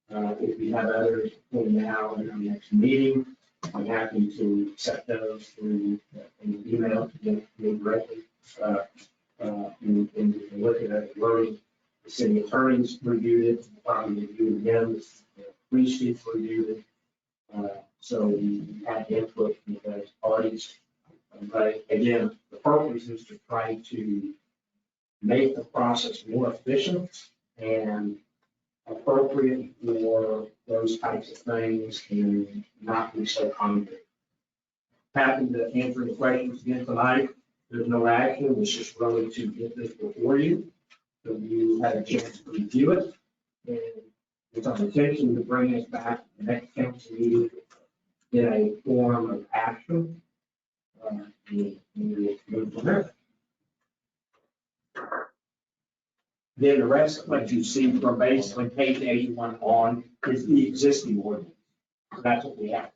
If you have others between now and our next meeting, I'm happy to set those through an email to me directly. And look at it, learning. The city attorneys reviewed it, the department reviewed it again, the police chief reviewed it. So we had input from the various parties. But again, the purpose is to try to make the process more efficient and appropriate for those types of things and not be so concrete. Happy to answer any questions again tonight. There's no action. It's just really to get this before you. So you had a chance to review it. And it's our intention to bring this back to the next council meeting in a form of action. And we'll move from there. Then the rest of what you see from basically page 81 on is the existing ordinance. So that's what we have.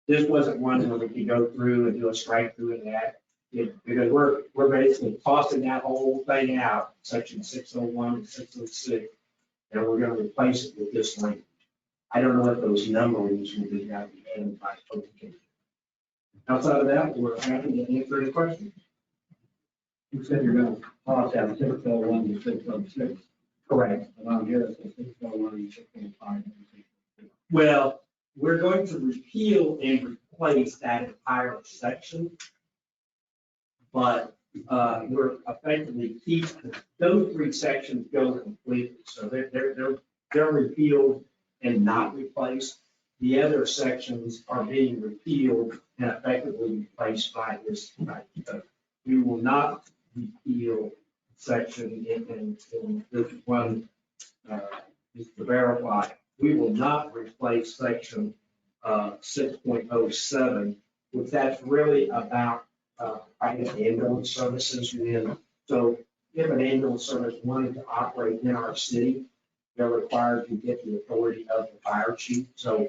This wasn't one where we could go through and do a strike through and that. Because we're basically tossing that whole thing out, section 601 and 606, and we're going to replace it with this language. I don't know what those numberings will be out the end by publication. Outside of that, we're happy to answer any questions. You said you're going to toss out 601 and 606. Correct. Around here, it's 601 and 605. Well, we're going to repeal and replace that entire section. But we're effectively keeping those three sections go completely. So they're repealed and not replaced. The other sections are being repealed and effectively replaced by this tonight. We will not repeal section in this one, just to verify. We will not replace section 6.07, which that's really about private ambulance services. And so if an ambulance service wanted to operate in our city, they're required to get the authority of the fire chief. So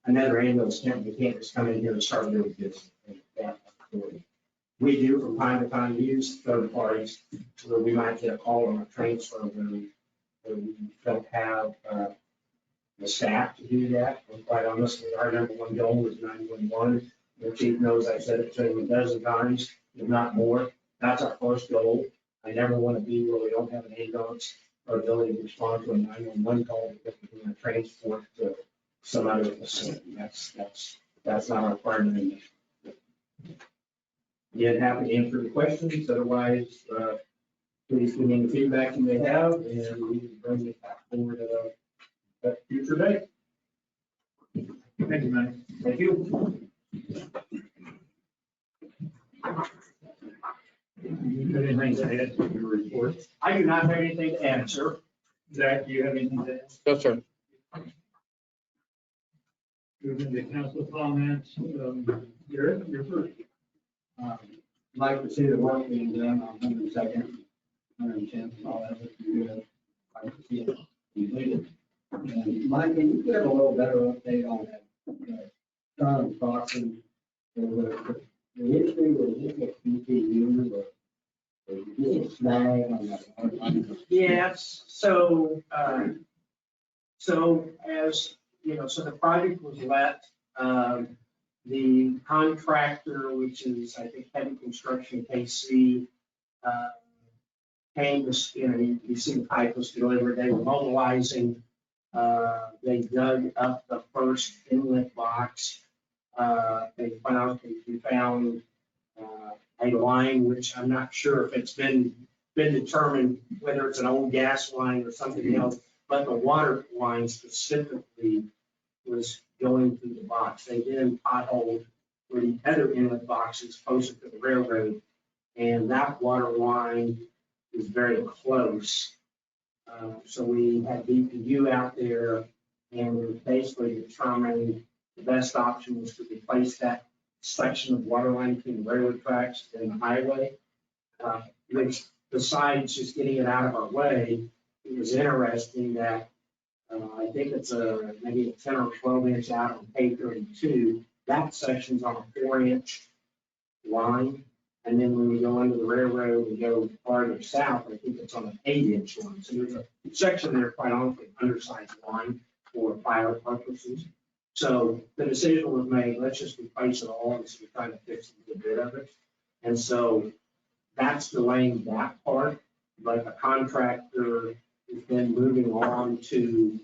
another ambulance company can't just come in here and start doing business. We do from time to time use third parties where we might get a call on a transfer when we don't have the staff to do that. And quite honestly, our number one goal is 911. The chief knows I said it to him a dozen times, if not more. That's our first goal. I never want to be where we don't have an ambulance or ability to respond to a 911 call because we're going to transport to some other facility. That's not our primary mission. Again, happy to answer the questions. Otherwise, please give me any feedback you may have, and we can bring it back forward at a future date. Thank you, Mike. Thank you. You got anything to add to your report? I do not have anything to add, sir. Zach, do you have anything to add? No, sir. Moving to council comments, Garrett, you're first. Like to see the work being done on 102nd, 110th, and all that. Like to see it completed. And Mike, can you give a little better update on that? John Stockton, the issue with the PTU, the snag on that. Yes, so as, so the project was let, the contractor, which is, I think, Heavy Construction KC, came, you see the pipe was delivered, they were mobilizing, they dug up the first inlet box. They found, we found a line, which I'm not sure if it's been determined whether it's an old gas line or something else, but the water line specifically was going through the box. They then potholed where the other inlet boxes closer to the railroad, and that water line is very close. So we had DPU out there, and we basically determined the best option was to replace that section of water line between the railroad tracks and the highway. Which, besides just getting it out of our way, it was interesting that I think it's maybe a 10 or 12 inch out on K32. That section's on a 4-inch line. And then when we go under the railroad and go farther south, I think it's on an 8-inch line. So there's a section there, quite honestly, undersized line for fire purposes. So the decision was made, let's just replace it all instead of trying to fix a bit of it. And so that's delaying that part, but the contractor has been moving on to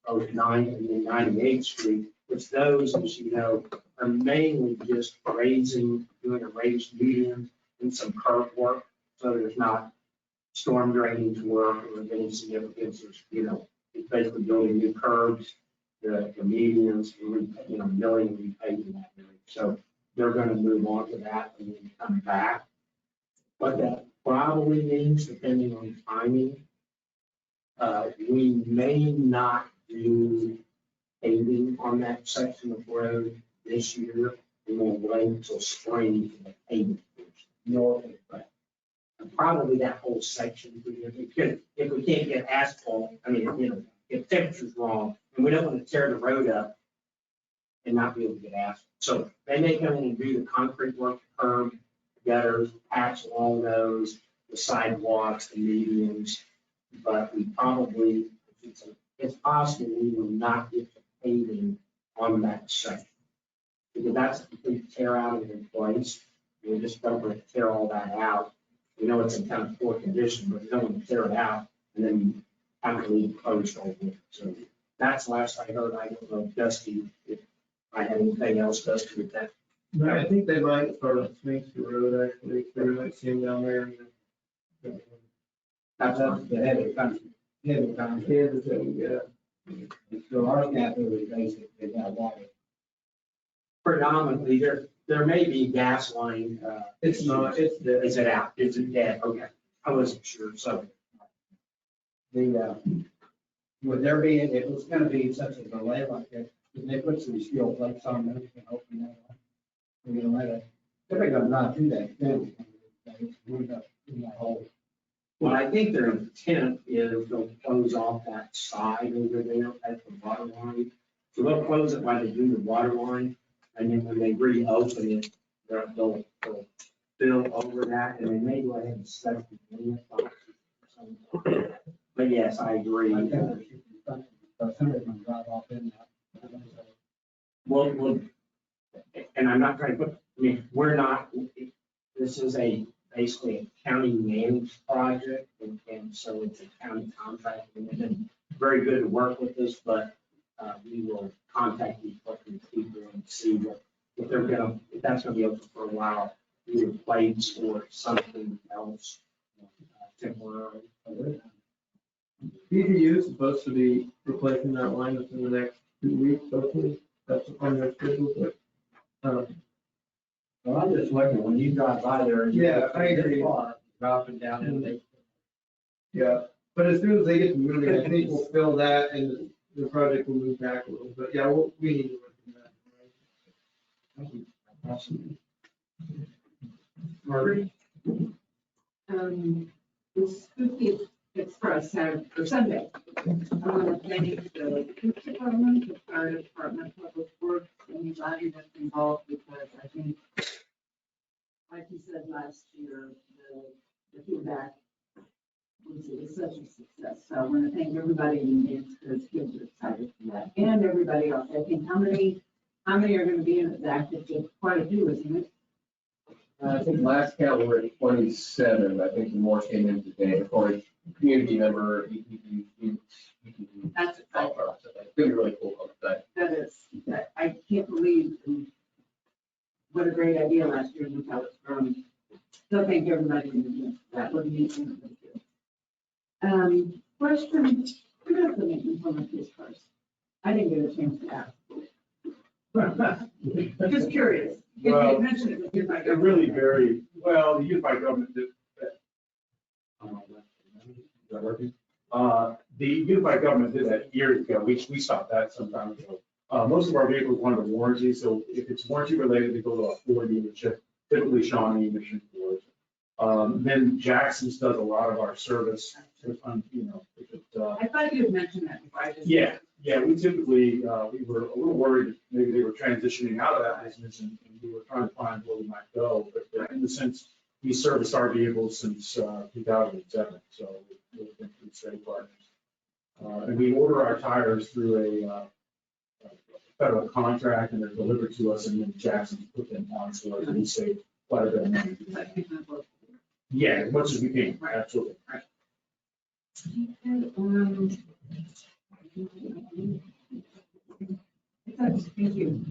both 9 and then 98th Street, which those, as you know, are mainly just raising, doing a raised median and some curb work. So there's not storm drainage work or any significance. There's, you know, it's basically building new curbs, the medians, milling and repaving that area. So they're going to move on to that and then come back. What that probably means, depending on timing, we may not do paving on that section of road this year. We will wait until spring for the paving north of that. And probably that whole section, if we can't get asphalt, I mean, you know, if temperature's wrong, and we don't want to tear the road up and not be able to get asphalt. So they may come in and do the concrete work, the curb, gutters, patch along those, the sidewalks, the medians, but we probably, it's possible we will not get the paving on that section. Because that's a complete tear out of in place. We just don't want to tear all that out. We know it's in kind of poor condition, but we don't want to tear it out and then have to leave it closed all winter. So that's the last I heard. I don't know, Dusty, if I had anything else, Dusty, with that. No, I think they might start on Springster Road, actually, if they might see them down there. That's the head of country. Yeah, the thing, yeah. So our capital is basically that water. Predominantly, there may be gas line. It's not, it's dead. Is it out? Is it dead? Okay. I wasn't sure. So Would there be, if it was gonna be such a delay like that, could they put some steel plates on those and open that up? We're gonna let it, they're gonna not do that, then it's moved up in that hole. well, I think their intent is they'll close off that side over there at the water line. So they'll close it while they do the water line, and then when they reopen it, they'll fill over that, and they may go ahead and set the unit boxes or something. But yes, I agree. I think there should be something, because somebody's gonna drive off in that. Well, and I'm not trying to put, I mean, we're not, this is basically a county managed project, and so it's a county contract, and they've been very good to work with us, but we will contact these people and see if they're gonna, if that's gonna be open for a while, either plates or something else temporarily. PGU is supposed to be replacing that line within the next 2 weeks, hopefully. That's on their schedule, but, Well, I'm just looking, when you drive by there. Yeah, I agree. Dropping down in the. yeah. But as soon as they get moving, I think we'll fill that and the project will move back a little bit. Yeah, we need to work on that. Awesome. Margaret? The Spooky Express had, for Sunday, planning the police department, the fire department, public works, anybody that's involved, because I think, like you said last year, the feedback was such a success. So I want to thank everybody in advance because kids are excited for that. And everybody else. I think how many are going to be in it? Active? Quite a few, isn't it? I think last count we were at 27. I think more came in today. Of course, community member, That's it's gonna be really cool on the site. that is. that I can't believe what a great idea last year and how it's grown. So thank everybody in advance for that. What do you think? Question, who does the maintenance on the police cars? I didn't get a chance to ask. Just curious. If Well, you mentioned it, if I It really varied. Well, the unified government did that. Is that working? The unified government did that years ago. We stopped that some time ago. Most of our vehicles went under warranty, so if it's warranty related, they go to a Ford dealership, typically Shawnee, Mission Ford. Then Jackson's does a lot of our service, if I'm, if it, I thought you had mentioned that before. I just. yeah, we typically, we were a little worried that maybe they were transitioning out of that business and we were trying to find where we might go. But in the sense, we serviced our vehicles since 2007, so we've been pretty steady partners. And we order our tires through a federal contract and they're delivered to us and then Jackson put them on stores and we save quite a bit of money. Yeah, as much as we can, absolutely. Thank you.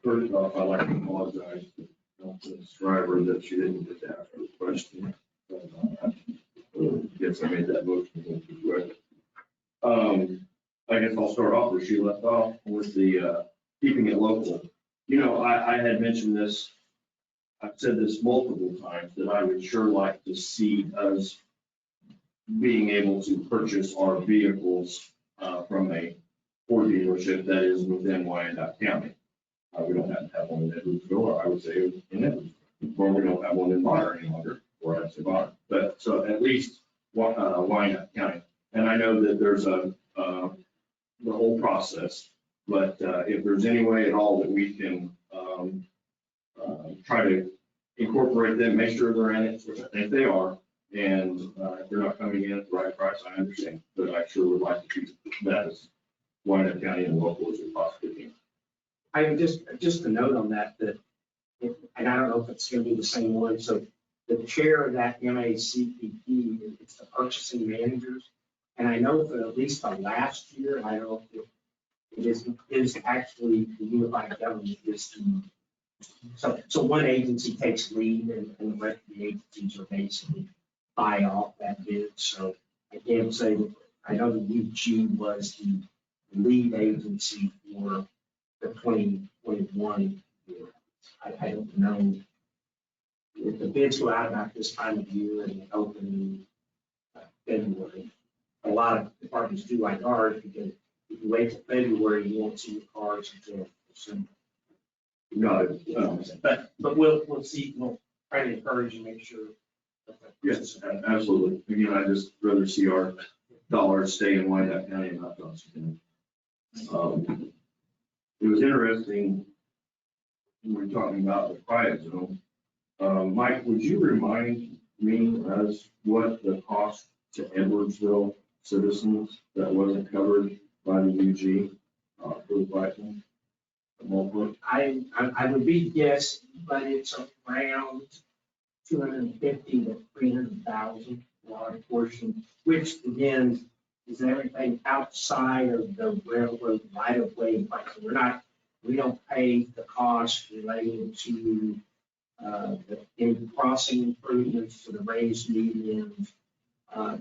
First off, I'd like to apologize to this driver that she didn't get to ask her question. Guess I made that motion too quick. I guess I'll start off where she left off with the keeping it local. I had mentioned this, I've said this multiple times, that I would sure like to see us being able to purchase our vehicles from a Ford dealership that is within Wyandotte County. We don't have to have one in Edwardsville, or I would say in Edwardsville, or we don't have one in Bonner any longer, or I'd say Bonner. But so at least Wyandotte County. And I know that there's the whole process, but if there's any way at all that we can try to incorporate them, make sure they're in it, which I think they are, and if they're not coming in at the right price, I understand, but I sure would like to keep that as Wyandotte County and local as we possibly can. I would just a note on that, and I don't know if it's gonna be the same one, so the chair of that MACPP, it's the purchasing managers. And I know for at least the last year, I don't know if it is actually the unified government is so one agency takes lead and the rest of the agencies are basically buy off that bid. So I can't say, I know the UG was the lead agency for the 2021 year. I don't know if the bids go out about this time of year and open in February. A lot of departments do like ours because if you wait till February, you won't see the cars until December. No, But we'll see, we'll try to encourage and make sure. yes, absolutely. Again, I just rather see our dollars stay in Wyandotte County and not Johnson County. It was interesting when we were talking about the quiet zone. Mike, would you remind me as what the cost to Edwardsville citizens that wasn't covered by the UG for the quiet zone? I would be guessing, but it's around 250 to 300,000 portion, which again is everything outside of the railroad right of way. We don't pay the cost related to the crossing improvements, to the raised medians,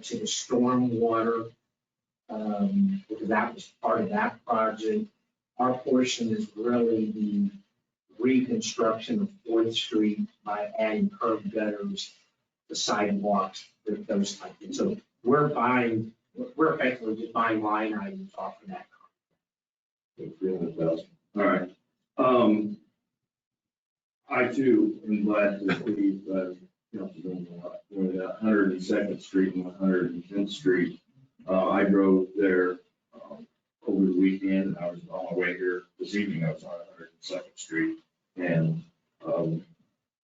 to the storm water, because that was part of that project. Our portion is really the reconstruction of 4th Street by adding curb gutters, the sidewalks, those type of things. So we're effectively just buying line items off of that. 300,000. All right. I too am glad to see that, when 102nd Street and 110th Street, I drove there over the weekend. I was on my way here this evening. I was on 102nd Street, and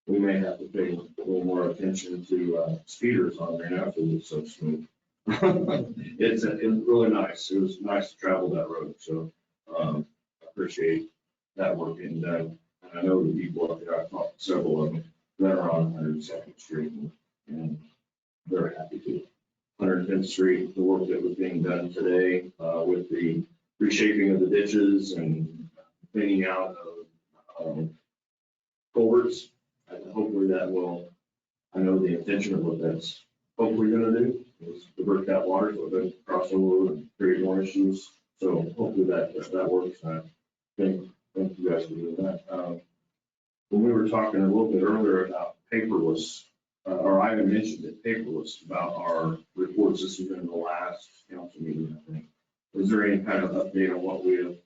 we may have to pay a little more attention to speeders on there now because it's so smooth. It's really nice. It was nice to travel that road, so I appreciate that work being done. And I know the people up there, I've talked to several of them that are on 102nd Street, and they're happy to. 110th Street, the work that was being done today with the reshaping of the ditches and cleaning out of culverts. And hopefully that will, I know the intention of what that's hopefully gonna do is divert that water so it doesn't cross over and create more issues. So hopefully that works. I thank you guys for doing that. When we were talking a little bit earlier about paperless, or I had mentioned it, paperless, about our reports. This has been the last council meeting, I think. Is there any kind of update on what we have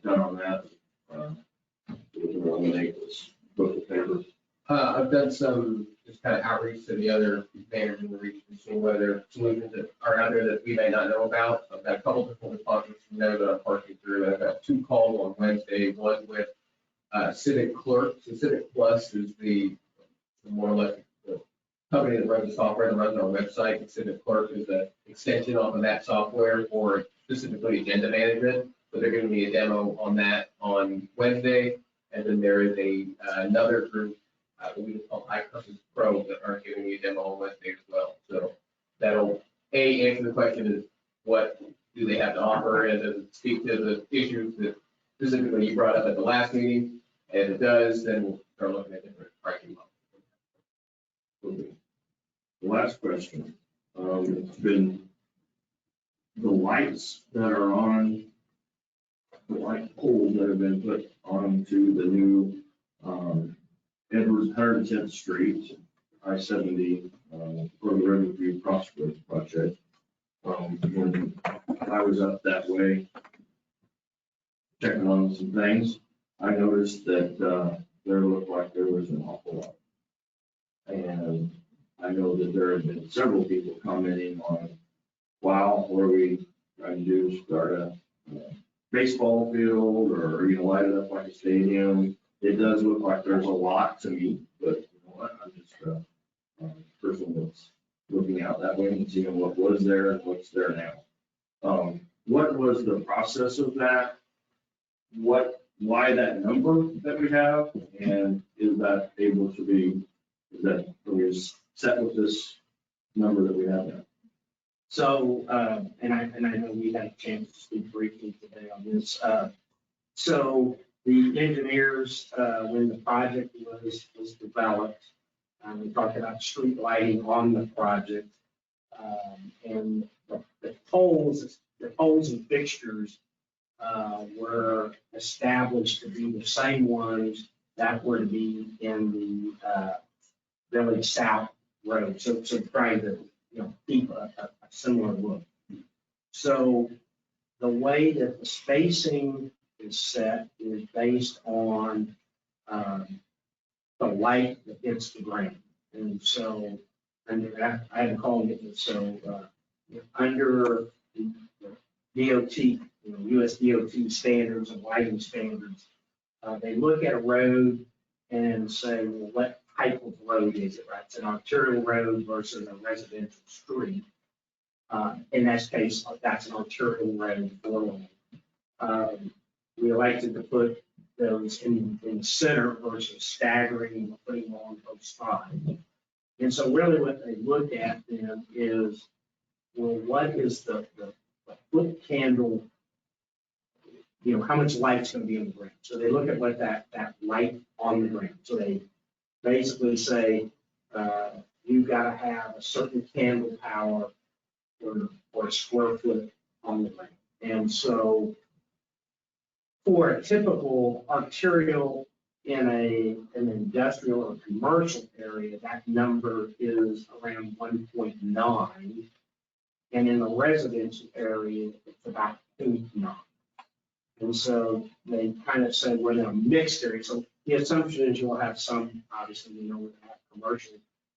done on that? We can eliminate this book of paper. I've done some just kind of outreach to the other banners in the region, seeing whether solutions that are out there that we may not know about. I've got a couple different responses from there that I'm parsing through. I've got 2 calls on Wednesday, one with Civic Clerk. So Civic Plus is the more or less the company that runs the software that runs our website. And Civic Clerk is the extension off of that software for specifically agenda management. So they're giving me a demo on that on Wednesday. And then there is another group, we call iCustomers Pro, that are giving me a demo on Wednesday as well. So that'll answer the question is what do they have to offer, and then speak to the issues that specifically you brought up at the last meeting. And if it does, then we'll start looking at different pricing models. The last question, it's been the lights that are on, the light poles that have been put onto the new Edwards 110th Street, I-70, for the Riverview Crossroads project. When I was up that way checking on some things, I noticed that there looked like there was an awful lot. And I know that there have been several people commenting on, wow, what are we trying to do, start a baseball field or, light it up like a stadium? It does look like there's a lot to me, but you know what, I'm just a person that's looking out that way and seeing what was there and what's there now. What was the process of that? Why that number that we have? And is that able to be, are we set with this number that we have now? So, and I know we had a chance to speak briefly today on this. So the engineers, when the project was developed, we talked about street lighting on the project. And the poles and fixtures were established to be the same ones that were to be in the Village South Road. So trying to, keep a similar look. So the way that the spacing is set is based on the light that hits the ground. And so, I had to call it, so under the DOT, US DOT standards and lighting standards, they look at a road and say, well, what type of road is it, right? It's an arterial road versus a residential street. In that case, that's an arterial road 4-lane. We elected to put those in the center versus staggering, putting them on both sides. And so really what they look at then is, well, what is the foot candle, how much light's going to be on the ground? So they look at what that light on the ground. So they basically say, you've got to have a certain candle power or a square foot on the ground. And so for a typical arterial in an industrial or commercial area, that number is around 1.9. And in a residential area, it's about 0.9. And so they kind of said we're in a mixed area. So the assumption is you'll have some, obviously, we're going to have commercial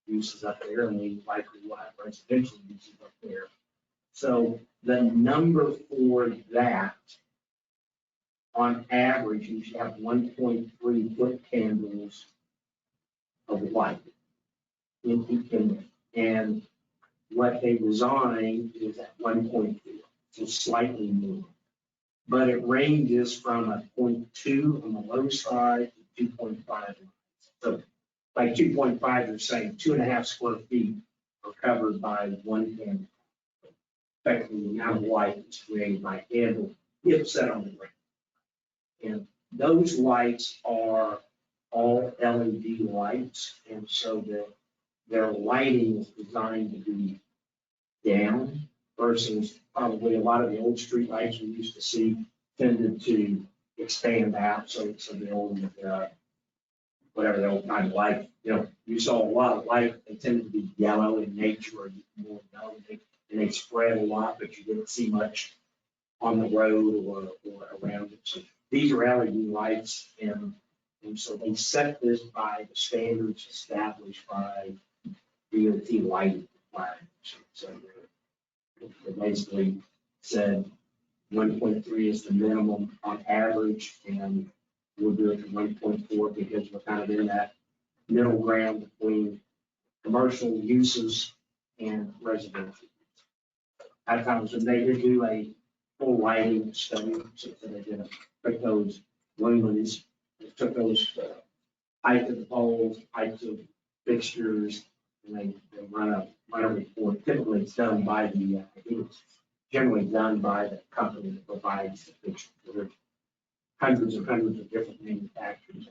uses up there, and we likely will have residential uses up there. So the number for that, on average, you should have 1.3 foot candles of light in each candle. And what they designed is at 1.4, so slightly more. But it ranges from a 0.2 on the low side to 2.5. So by 2.5, you're saying 2.5 square feet are covered by one candle. Effectively, the amount of light that's created by candle if set on the ground. And those lights are all LED lights, and so their lighting is designed to be down versus probably a lot of the old street lights we used to see tended to expand out, so the old, whatever the old kind of light, you saw a lot of light, they tended to be yellow in nature or more yellow, and they spread a lot, but you didn't see much on the road or around it. So these are LED lights, and so they set this by the standards established by DOT lighting requirements. So they basically said 1.3 is the minimum on average, and we'll do it to 1.4 because we're kind of in that middle ground between commercial uses and residential. I found that they did do a full lighting study, so they did took those lumens, they took those height of the poles, heights of fixtures, and they run a report. Typically, it's done by the, I think it's generally done by the company that provides the fixtures. There's hundreds and hundreds of different manufacturers.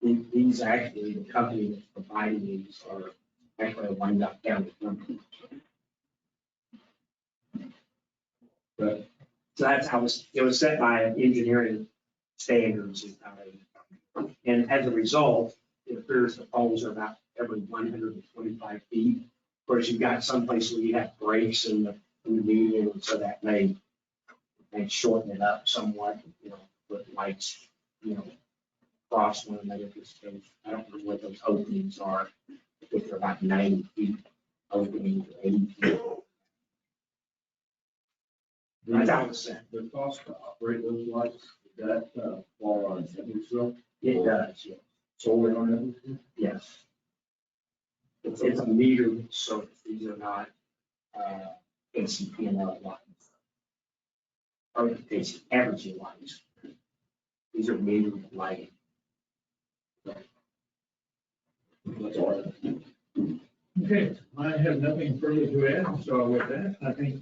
These actually, the company that's providing these are actually a Wyandotte County company. Right. So that's how it was set by engineering standards. And as a result, it appears the poles are about every 125 feet. Of course, you've got some places where you have breaks in the median, and so that may shorten it up somewhat, with lights, cross one another. I don't know what those openings are. I think they're about 90 feet openings, or 80 feet. That's how it's set. The cost to operate those lights, does that fall on Edwardsville? It does, yes. Solely on Edwardsville? Yes. It's a metered service. These are not NCP&L lights. Or it's averaging lights. These are metered lighting. That's all. Okay, I have nothing further to add, so with that, I think.